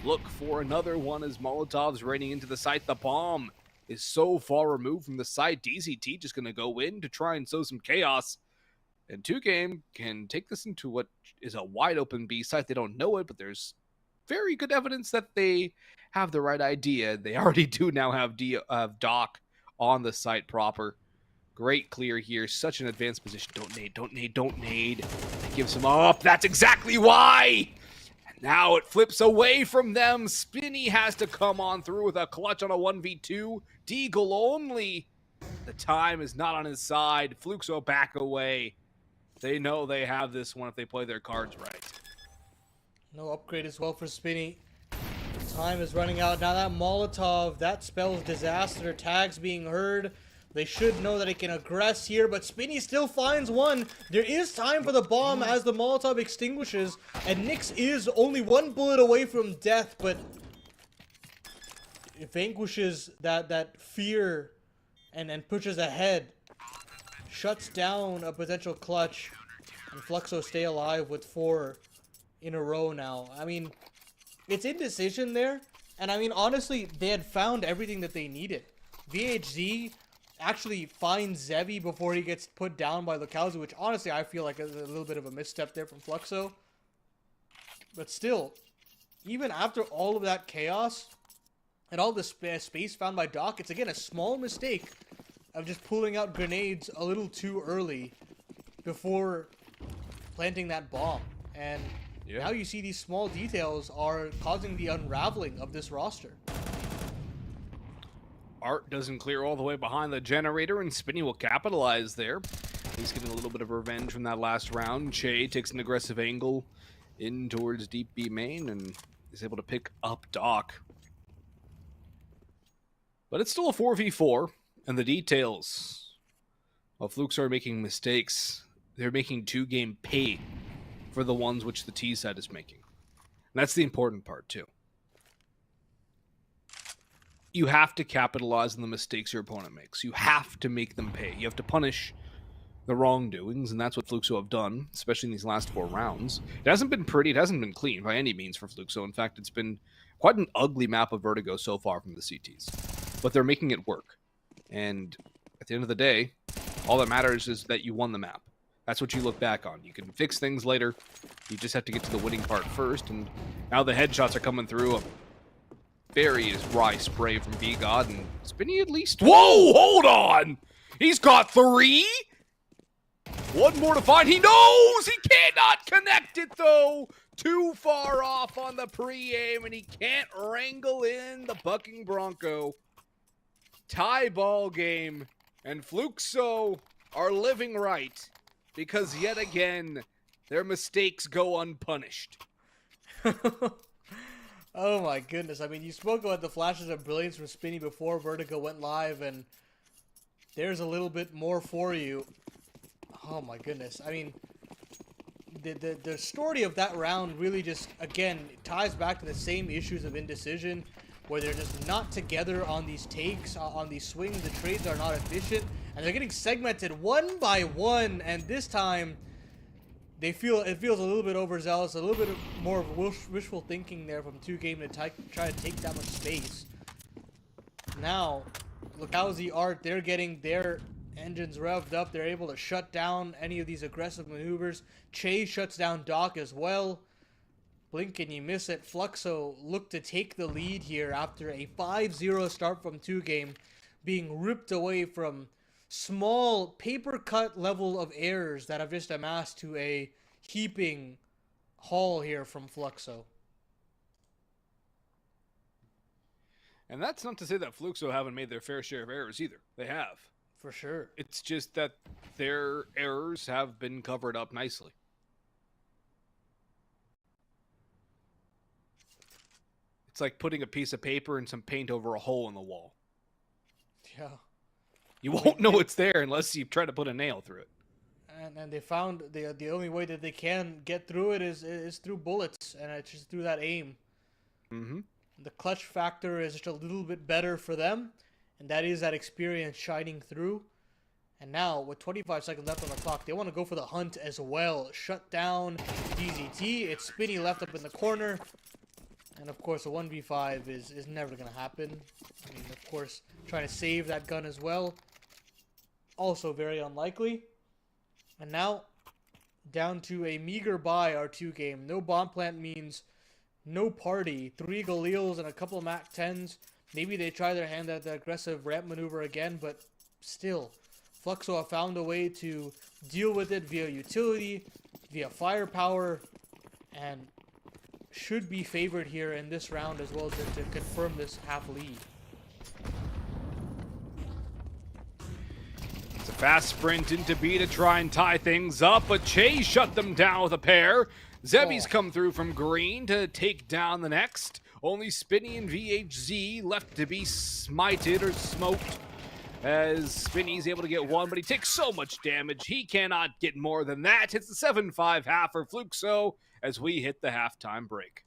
Look for another one as Molotov's raining into the site. The bomb is so far removed from the site. DZT just going to go in to try and sow some chaos. And 2Game can take this into what is a wide open B site. They don't know it, but there's very good evidence that they have the right idea. They already do now have Doc on the site proper. Great clear here. Such an advanced position. Don't nade, don't nade, don't nade. That gives him up. That's exactly why. And now it flips away from them. Spinny has to come on through with a clutch on a 1v2. Deagle only. The time is not on his side. Fluxo back away. They know they have this one if they play their cards right. No upgrade as well for Spinny. Time is running out. Now that Molotov, that spells disaster. Tags being heard. They should know that it can aggress here, but Spinny still finds one. There is time for the bomb as the Molotov extinguishes, and Nix is only one bullet away from death, but it vanquishes that fear and pushes ahead. Shuts down a potential clutch, and Fluxo stay alive with 4 in a row now. I mean, it's indecision there, and I mean, honestly, they had found everything that they needed. VHZ actually finds Zevi before he gets put down by Lukowski, which honestly I feel like is a little bit of a misstep there from Fluxo. But still, even after all of that chaos and all the space found by Doc, it's again a small mistake of just pulling out grenades a little too early before planting that bomb. And now you see these small details are causing the unraveling of this roster. Art doesn't clear all the way behind the generator, and Spinny will capitalize there. He's getting a little bit of revenge from that last round. Che takes an aggressive angle in towards deep B main and is able to pick up Doc. But it's still a 4v4, and the details of Fluxo are making mistakes. They're making 2Game pay for the ones which the T side is making. And that's the important part, too. You have to capitalize on the mistakes your opponent makes. You have to make them pay. You have to punish the wrongdoings, and that's what Fluxo have done, especially in these last 4 rounds. It hasn't been pretty. It hasn't been clean by any means for Fluxo. In fact, it's been quite an ugly map of Vertigo so far from the CTs. But they're making it work. And at the end of the day, all that matters is that you won the map. That's what you look back on. You can fix things later. You just have to get to the winning part first. And now the headshots are coming through. A very dry spray from V-God, and Spinny at least... Whoa, hold on! He's got 3? One more to find. He knows! He cannot connect it, though! Too far off on the pre-aim, and he can't wrangle in the bucking Bronco. Tie ball game, and Fluxo are living right, because yet again, their mistakes go unpunished. Oh my goodness. I mean, you spoke about the flashes of brilliance from Spinny before Vertigo went live, and there's a little bit more for you. Oh my goodness. I mean, the story of that round really just, again, ties back to the same issues of indecision, where they're just not together on these takes, on these swings. The trades are not efficient, and they're getting segmented one by one, and this time it feels a little bit overzealous, a little bit more of wishful thinking there from 2Game to try to take that much space. Now, Lukowski Art, they're getting their engines revved up. They're able to shut down any of these aggressive maneuvers. Che shuts down Doc as well. Blink and you miss it. Fluxo look to take the lead here after a 5-0 start from 2Game, being ripped away from small paper cut level of errors that have just amassed to a heaping haul here from Fluxo. And that's not to say that Fluxo haven't made their fair share of errors either. They have. For sure. It's just that their errors have been covered up nicely. It's like putting a piece of paper and some paint over a hole in the wall. Yeah. You won't know it's there unless you try to put a nail through it. And they found the only way that they can get through it is through bullets, and it's just through that aim. Mm-hmm. The clutch factor is just a little bit better for them, and that is that experience shining through. And now, with 25 seconds left on the clock, they want to go for the hunt as well. Shut down DZT. It's Spinny left up in the corner. And of course, a 1v5 is never going to happen. I mean, of course, trying to save that gun as well. Also very unlikely. And now, down to a meager buy R2 game. No bomb plant means no party. 3 Galils and a couple of Mac 10s. Maybe they try their hand at the aggressive ramp maneuver again, but still. Fluxo have found a way to deal with it via utility, via firepower, and should be favored here in this round as well to confirm this half lead. It's a fast sprint into B to try and tie things up, but Che shut them down with a pair. Zevi's come through from green to take down the next. Only Spinny and VHZ left to be smited or smoked, as Spinny's able to get one, but he takes so much damage, he cannot get more than that. It's the 7-5 half for Fluxo as we hit the halftime break.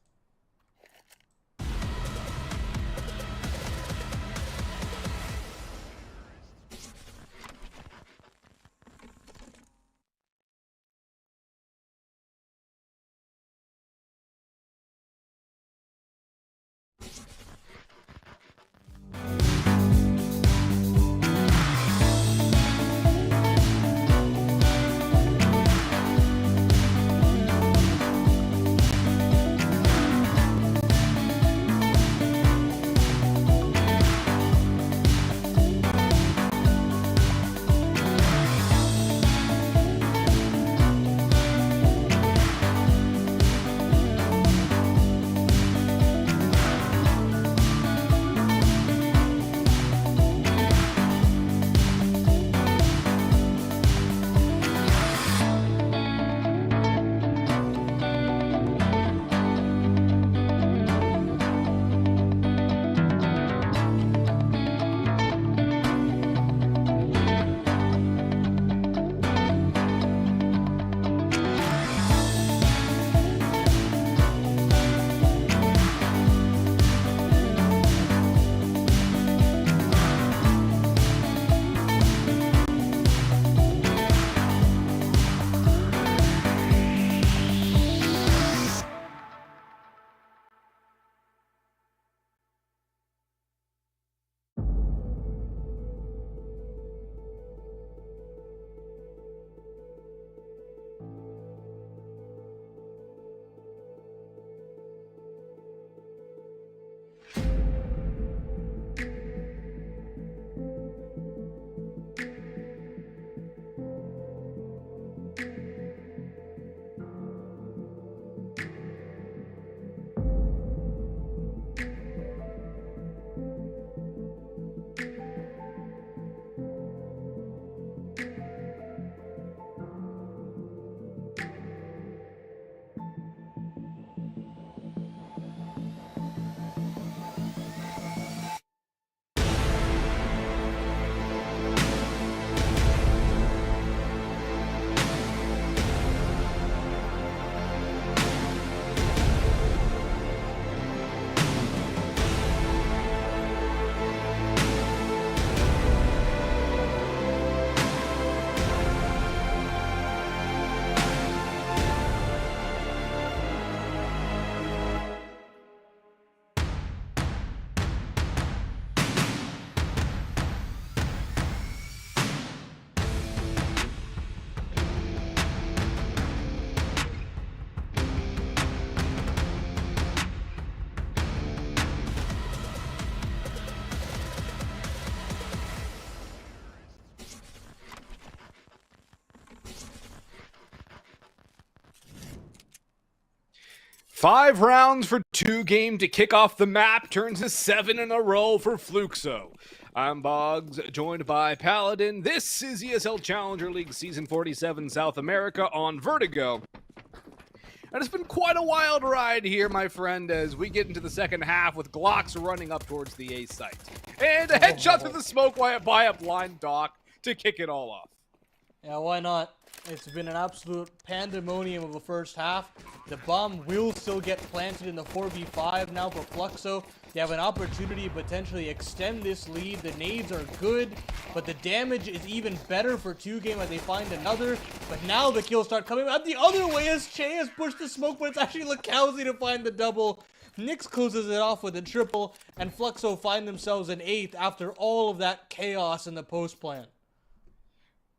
Five rounds for 2 game to kick off the map turns to 7 in a row for Fluxo. I'm Boggs, joined by Paladin. This is ESL Challenger League Season 47 South America on Vertigo. And it's been quite a wild ride here, my friend, as we get into the second half with Glocks running up towards the A site. And a headshot through the smoke by a blind Doc to kick it all off. Yeah, why not? It's been an absolute pandemonium of the first half. The bomb will still get planted in the 4v5 now for Fluxo. They have an opportunity to potentially extend this lead. The nades are good, but the damage is even better for 2Game as they find another. But now the kills start coming out the other way as Che has pushed the smoke, but it's actually Lukowski to find the double. Nyx closes it off with a triple, and Fluxo find themselves in 8th after all of that chaos in the post plan.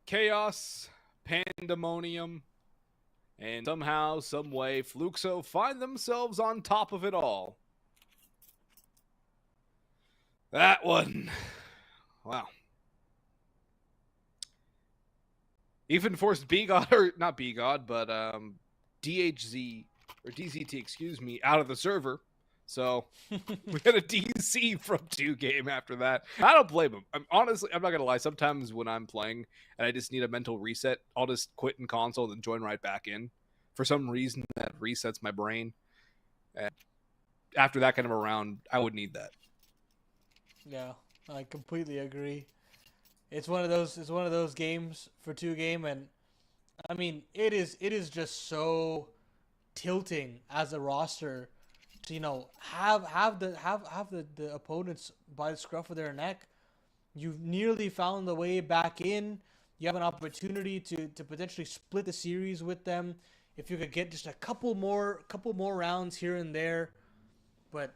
Chaos, pandemonium, and somehow, some way, Fluxo find themselves on top of it all. That one, wow. Even forced B-God, or not B-God, but DHZ, or DZT, excuse me, out of the server. So, we got a DC from 2Game after that. I don't blame him. Honestly, I'm not going to lie. Sometimes when I'm playing and I just need a mental reset, I'll just quit in console and join right back in. For some reason, that resets my brain. And after that kind of a round, I would need that. Yeah, I completely agree. It's one of those games for 2Game, and I mean, it is just so tilting as a roster to, you know, have the opponents by the scruff of their neck. You've nearly found the way back in. You have an opportunity to potentially split the series with them if you could get just a couple more rounds here and there. But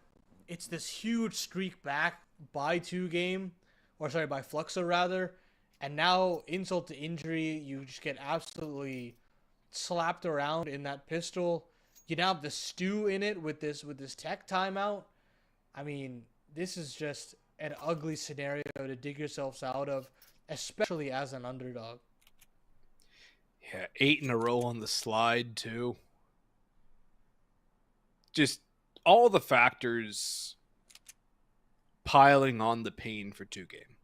it's this huge streak back by 2Game, or sorry, by Fluxo rather, and now insult to injury, you just get absolutely slapped around in that pistol. You now have the stew in it with this tech timeout. I mean, this is just an ugly scenario to dig yourselves out of, especially as an underdog. Yeah, 8 in a row on the slide, too. Just all the factors piling on the pain for 2Game.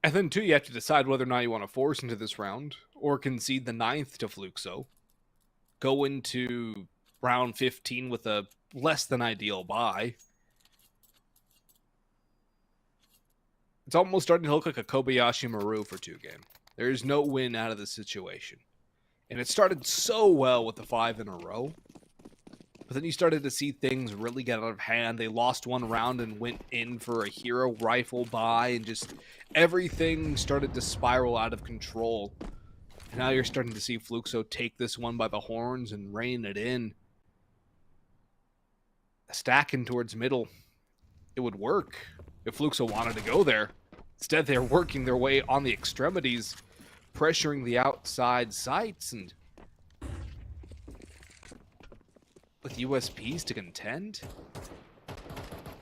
And then, too, you have to decide whether or not you want to force into this round or concede the 9th to Fluxo. Go into round 15 with a less than ideal bye. It's almost starting to look like a Kobayashi Maru for 2Game. There is no win out of this situation. And it started so well with the 5 in a row. But then you started to see things really get out of hand. They lost one round and went in for a hero rifle buy, and just everything started to spiral out of control. And now you're starting to see Fluxo take this one by the horns and rein it in. Stacking towards middle. It would work if Fluxo wanted to go there. Instead, they're working their way on the extremities, pressuring the outside sites, and with USPs to contend,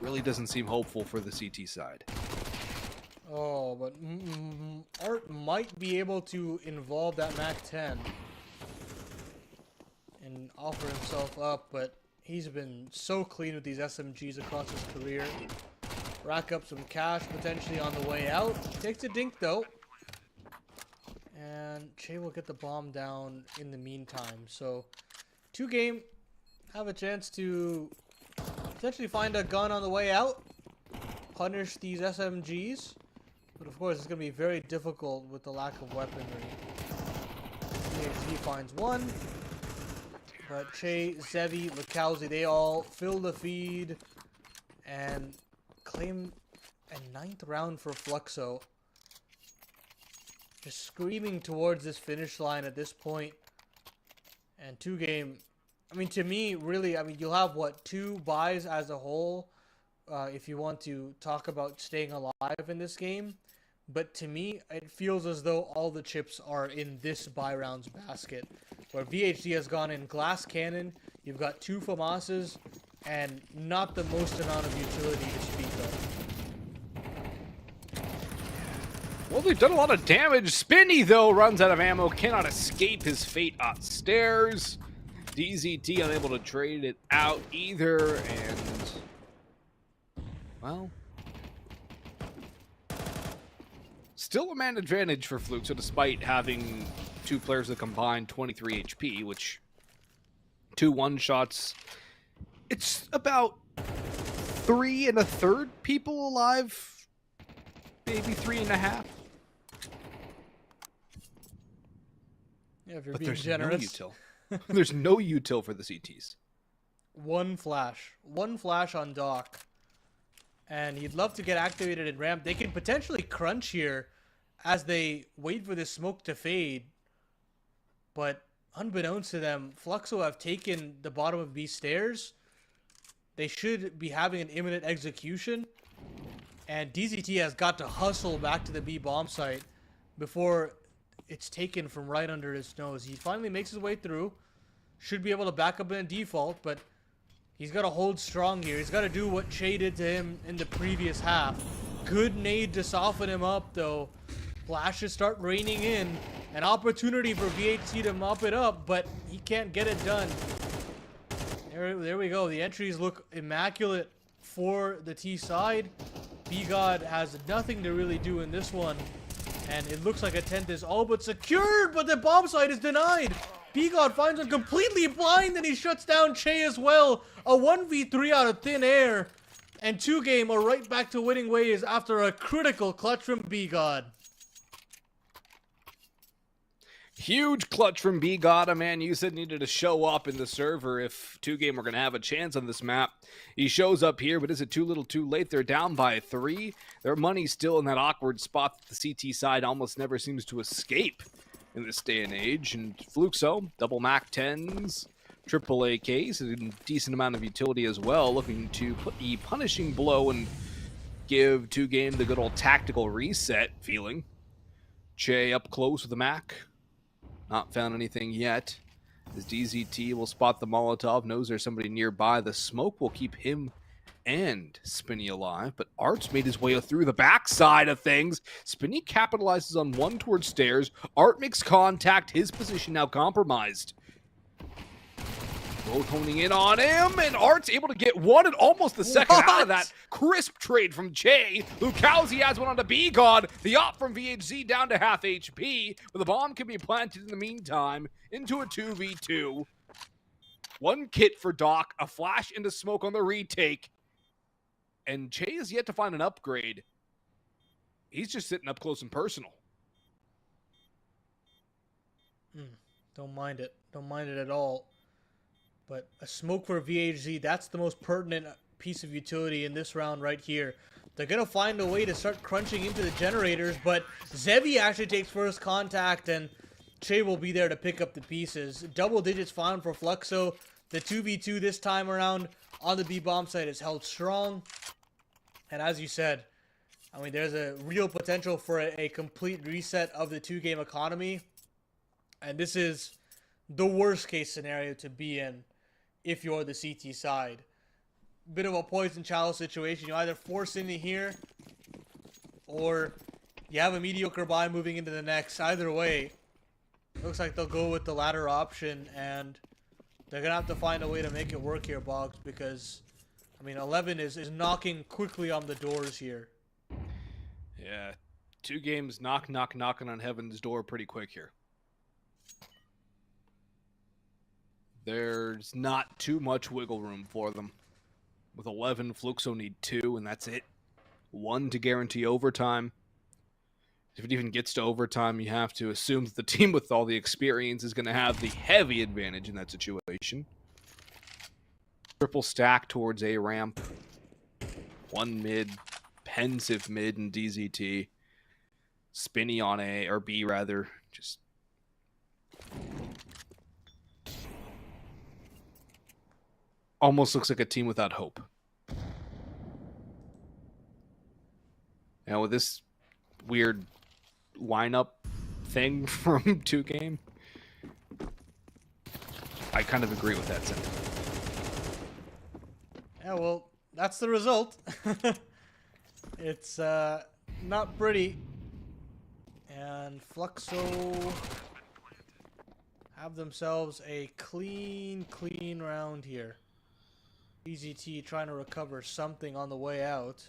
really doesn't seem hopeful for the CT side. Oh, but Art might be able to involve that MAC-10 and offer himself up, but he's been so clean with these SMGs across his career. Rack up some cash potentially on the way out. Takes a dink though. And Che will get the bomb down in the meantime. So 2Game have a chance to potentially find a gun on the way out. Punish these SMGs. But of course it's going to be very difficult with the lack of weaponry. He finds one. But Che, Zevi, Lukowski, they all fill the feed and claim a 9th round for Fluxo. Just screaming towards this finish line at this point. And 2Game, I mean, to me, really, I mean, you'll have, what, 2 buys as a whole if you want to talk about staying alive in this game. But to me, it feels as though all the chips are in this buy rounds basket. Where VHD has gone in Glass Cannon, you've got 2 FAMASs, and not the most amount of utility to speak of. Well, they've done a lot of damage. Spinny, though, runs out of ammo, cannot escape his fate upstairs. DZT unable to trade it out either, and well, still a man advantage for Fluxo, despite having two players that combined 23 HP, which 2 one-shots. It's about 3 1/3 people alive, maybe 3.5. Yeah, if you're But being there's generous. no util. There's no util for the CTs. One flash on Doc, and he'd love to get activated in ramp. They can potentially crunch here as they wait for this smoke to fade, but unbeknownst to them, Fluxo have taken the bottom of B stairs. They should be having an imminent execution, and DZT has got to hustle back to the B bomb site before it's taken from right under his nose. He finally makes his way through, should be able to back up in a default, but he's got to hold strong here. He's got to do what Che did to him in the previous half. Good nade to soften him up, though. Flashes start raining in. An opportunity for VHC to mop it up, but he can't get it done. There we go. The entries look immaculate for the T side. B-God has nothing to really do in this one. And it looks like a 10th is all but secured, but the bomb site is denied. B-God finds him completely blind, and he shuts down Che as well. A 1v3 out of thin air. And 2Game are right back to winning ways after a critical clutch from B-God. Huge clutch from B-God. A man you said needed to show up in the server if 2Game were going to have a chance on this map. He shows up here, but is it too little too late? They're down by 3. Their money's still in that awkward spot that the CT side almost never seems to escape in this day and age. And Fluxo, double Mac 10s, triple AKs, a decent amount of utility as well, looking to put the punishing blow and give 2Game the good old tactical reset feeling. Che up close with the Mac. Not found anything yet. As DZT will spot the Molotov, knows there's somebody nearby. The smoke will keep him and Spinny alive, but Art's made his way through the backside of things. Spinny capitalizes on one towards stairs. Art makes contact. His position now compromised. Both honing in on him, and Art's able to get one and almost the second out of that. Crisp trade from Che. Lukowski has one on to B-God. The op from VHZ down to half HP, but the bomb can be planted in the meantime into a 2v2. One kit for Doc, a flash into smoke on the retake, and Che is yet to find an upgrade. He's just sitting up close and personal. Don't mind it. Don't mind it at all. But a smoke for VHZ, that's the most pertinent piece of utility in this round right here. They're going to find a way to start crunching into the generators, but Zevi actually takes first contact, and Che will be there to pick up the pieces. Double digits found for Fluxo. The 2v2 this time around on the B-bomb site is held strong. And as you said, I mean, there's a real potential for a complete reset of the 2-game economy. And this is the worst case scenario to be in if you're the CT side. Bit of a poison chalice situation. You either force into here, or you have a mediocre buy moving into the next. Either way, looks like they'll go with the latter option, and they're going to have to find a way to make it work here, Boggs, because, I mean, 11 is knocking quickly on the doors here. Yeah, 2Games knocking on heaven's door pretty quick here. There's not too much wiggle room for them. With 11, Fluxo need 2, and that's it. 1 to guarantee overtime. If it even gets to overtime, you have to assume that the team with all the experience is going to have the heavy advantage in that situation. Triple stack towards A ramp. 1 mid, pensive mid and DZT. Spinny on A, or B rather, just... almost looks like a team without hope. Now with this weird lineup thing from 2Game, I kind of agree with that sentiment. Yeah, well, that's the result. It's not pretty. And Fluxo have themselves a clean round here. EZT trying to recover something on the way out,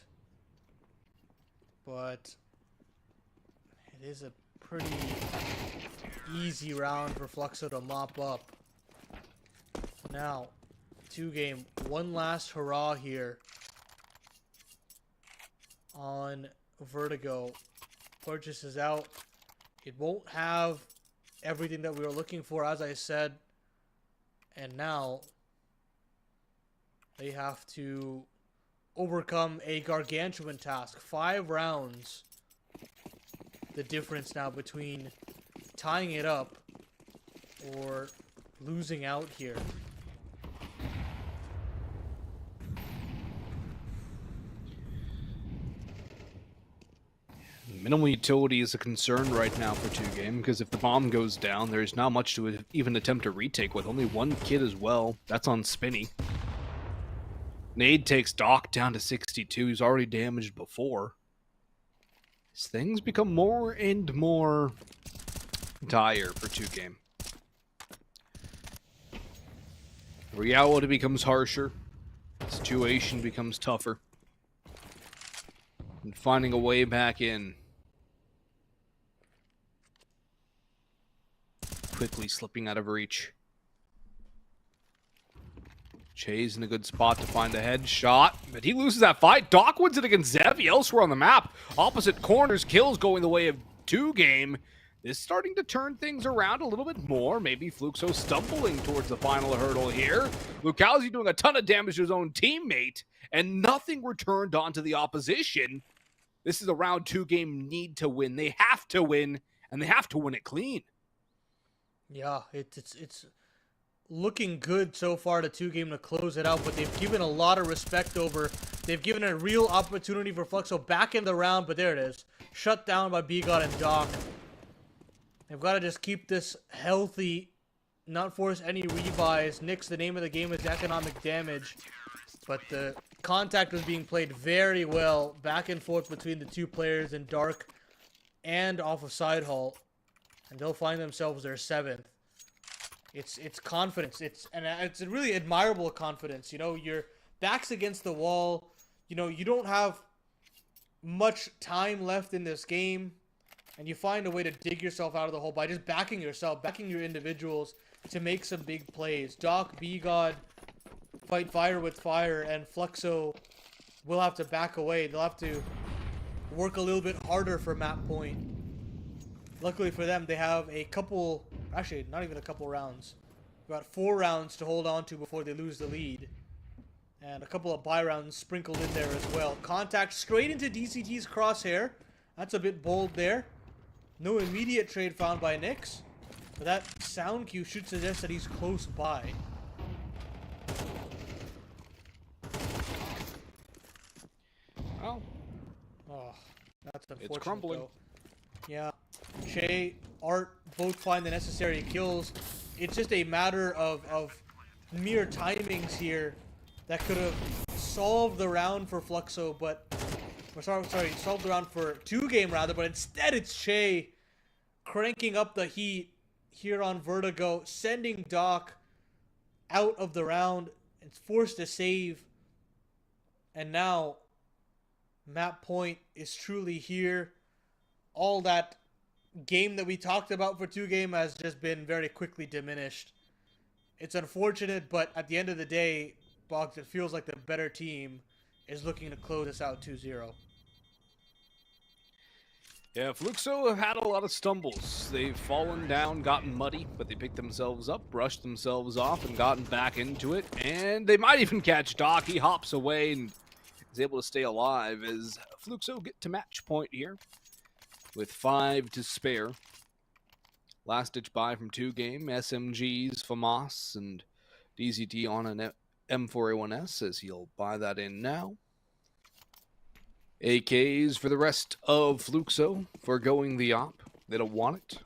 but it is a pretty easy round for Fluxo to mop up. Now, 2-game, one last hurrah here on Vertigo. Purchases out. It won't have everything that we were looking for, as I said. And now they have to overcome a gargantuan task. 5 rounds. The difference now between tying it up or losing out here. Minimal utility is a concern right now for 2-game, because if the bomb goes down, there's not much to even attempt to retake with. Only one kid as well. That's on Spinny. Nade takes Doc down to 62. He's already damaged before. As things become more and more dire for 2-game. Reality becomes harsher. The situation becomes tougher. And finding a way back in. Quickly slipping out of reach. Che's in a good spot to find a headshot, but he loses that fight. Doc wins it against Zevi elsewhere on the map. Opposite corners, kills going the way of 2-game. This is starting to turn things around a little bit more. Maybe Fluxo stumbling towards the final hurdle here. Lukowski doing a ton of damage to his own teammate, and nothing returned onto the opposition. This is a round 2-game need to win. They have to win, and they have to win it clean. Yeah, it's looking good so far to 2-game to close it out, but they've given a lot of respect over. They've given a real opportunity for Fluxo back in the round, but there it is. Shut down by BGod and Doc. They've got to just keep this healthy, not force any rebuys. Nix, the name of the game is economic damage, but the contact was being played very well, back and forth between the 2 players in Dark and off of Side Hall. And they'll find themselves their 7th. It's confidence. It's a really admirable confidence. You know, your back's against the wall. You know, you don't have much time left in this game, and you find a way to dig yourself out of the hole by just backing yourself, backing your individuals to make some big plays. Doc, BGod fight fire with fire, and Fluxo will have to back away. They'll have to work a little bit harder for map point. Luckily for them, they have a couple, actually not even a couple rounds. About 4 rounds to hold on to before they lose the lead. And a couple of buy rounds sprinkled in there as well. Contact straight into DCT's crosshair. That's a bit bold there. No immediate trade found by Nix. But that sound cue should suggest that he's close by. Well, Oh, that's unfortunate. it's crumbling. Though. Yeah. Che, Art both find the necessary kills. It's just a matter of mere timings here that could have solved the round for Fluxo, but solved the round for 2-game rather, but instead it's Che cranking up the heat here on Vertigo, sending Doc out of the round. It's forced to save, and now map point is truly here. All that game that we talked about for 2-game has just been very quickly diminished. It's unfortunate, but at the end of the day, Boggs, it feels like the better team is looking to close us out 2-0. Yeah, Fluxo have had a lot of stumbles. They've fallen down, gotten muddy, but they picked themselves up, brushed themselves off, and gotten back into it. And they might even catch Doc. He hops away and is able to stay alive as Fluxo get to match point here with 5 to spare. Last-ditch buy from 2-game. SMGs, FAMAS, and DZT on an M4A1S as he'll buy that in now. AKs for the rest of Fluxo for going the op. They don't want it.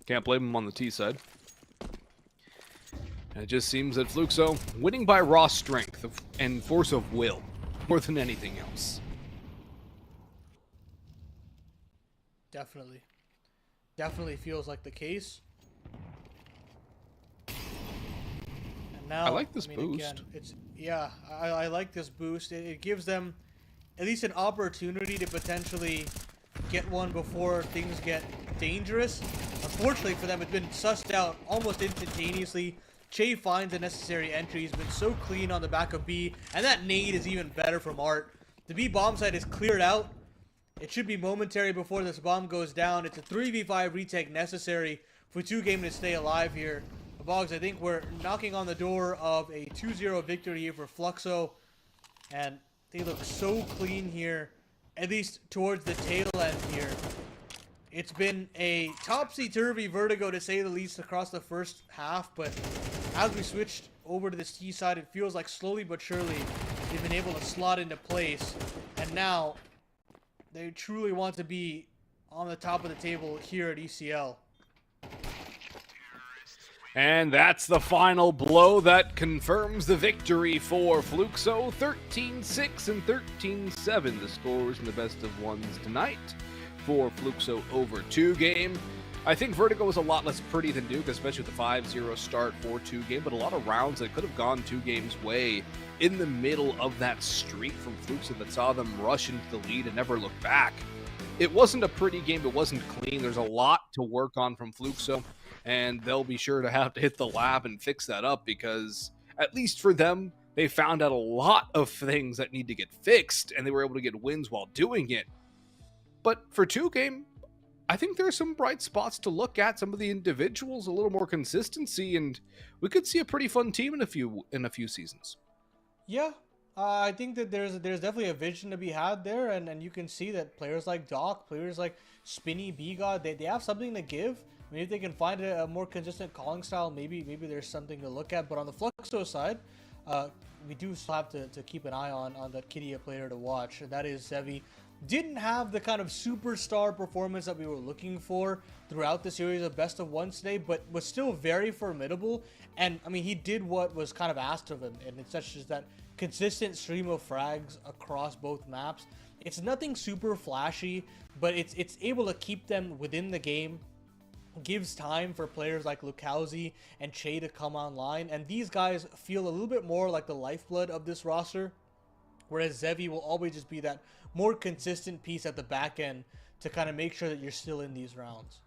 Can't blame them on the T side. And it just seems that Fluxo winning by raw strength and force of will more than anything else. Definitely. Definitely feels like the case. And now, I like this boost. Again, I like this boost. It gives them at least an opportunity to potentially get one before things get dangerous. Unfortunately for them, it's been sussed out almost instantaneously. Che finds the necessary entry. He's been so clean on the back of B, and that nade is even better from Art. The B bomb site is cleared out. It should be momentary before this bomb goes down. It's a 3v5 retake necessary for 2Game to stay alive here. Boggs, I think we're knocking on the door of a 2-0 victory here for Fluxo, and they look so clean here, at least towards the tail end here. It's been a topsy-turvy Vertigo, to say the least, across the first half, but as we switched over to this T side, it feels like slowly but surely they've been able to slot into place, and now they truly want to be on the top of the table here at ECL. And that's the final blow that confirms the victory for Fluxo. 13-6 and 13-7, the scores in the best of ones tonight for Fluxo over 2Game. I think Vertigo was a lot less pretty than Duke, especially with the 5-0 start for 2Game, but a lot of rounds that could have gone 2Game's way in the middle of that streak from Fluxo that saw them rush into the lead and never look back. It wasn't a pretty game, it wasn't clean. There's a lot to work on from Fluxo, and they'll be sure to have to hit the lab and fix that up, because at least for them, they found out a lot of things that need to get fixed, and they were able to get wins while doing it. But for 2Game, I think there are some bright spots to look at. Some of the individuals, a little more consistency, and we could see a pretty fun team in a few seasons. Yeah, I think that there's definitely a vision to be had there, and you can see that players like Doc, players like Spinny, B-God, they have something to give. I mean, if they can find a more consistent calling style, maybe there's something to look at. But on the Fluxo side, we do still have to keep an eye on that Kidia player to watch, and that is Zevi. Didn't have the kind of superstar performance that we were looking for throughout the series of best of ones today, but was still very formidable. And I mean, he did what was kind of asked of him, and it's such as that consistent stream of frags across both maps. It's nothing super flashy, but it's able to keep them within the game. Gives time for players like Lukowski and Che to come online, and these guys feel a little bit more like the lifeblood of this roster, whereas Zevi will always just be that more consistent piece at the back end to kind of make sure that you're still in these rounds.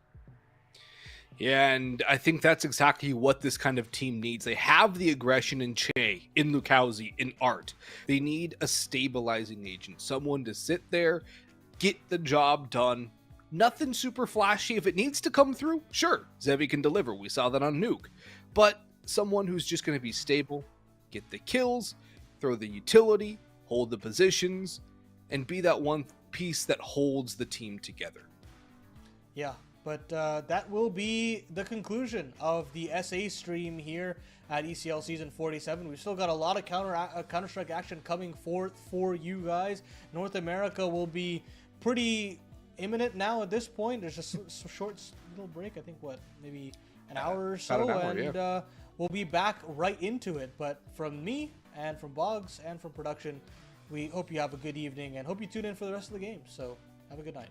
Yeah, and I think that's exactly what this kind of team needs. They have the aggression in Che, in Lukowski, in Art. They need a stabilizing agent, someone to sit there, get the job done. Nothing super flashy. If it needs to come through, sure, Zevi can deliver. We saw that on Nuke. But someone who's just going to be stable, get the kills, throw the utility, hold the positions, and be that one piece that holds the team together. Yeah, but that will be the conclusion of the SA stream here at ECL Season 47. We've still got a lot of Counter-Strike action coming forth for you guys. North America will be pretty imminent now at this point. There's just a short little break, I think, maybe an hour or so, and we'll be back right into it. But from me and from Boggs and from production, we hope you have a good evening and hope you tune in for the rest of the game. So have a good night.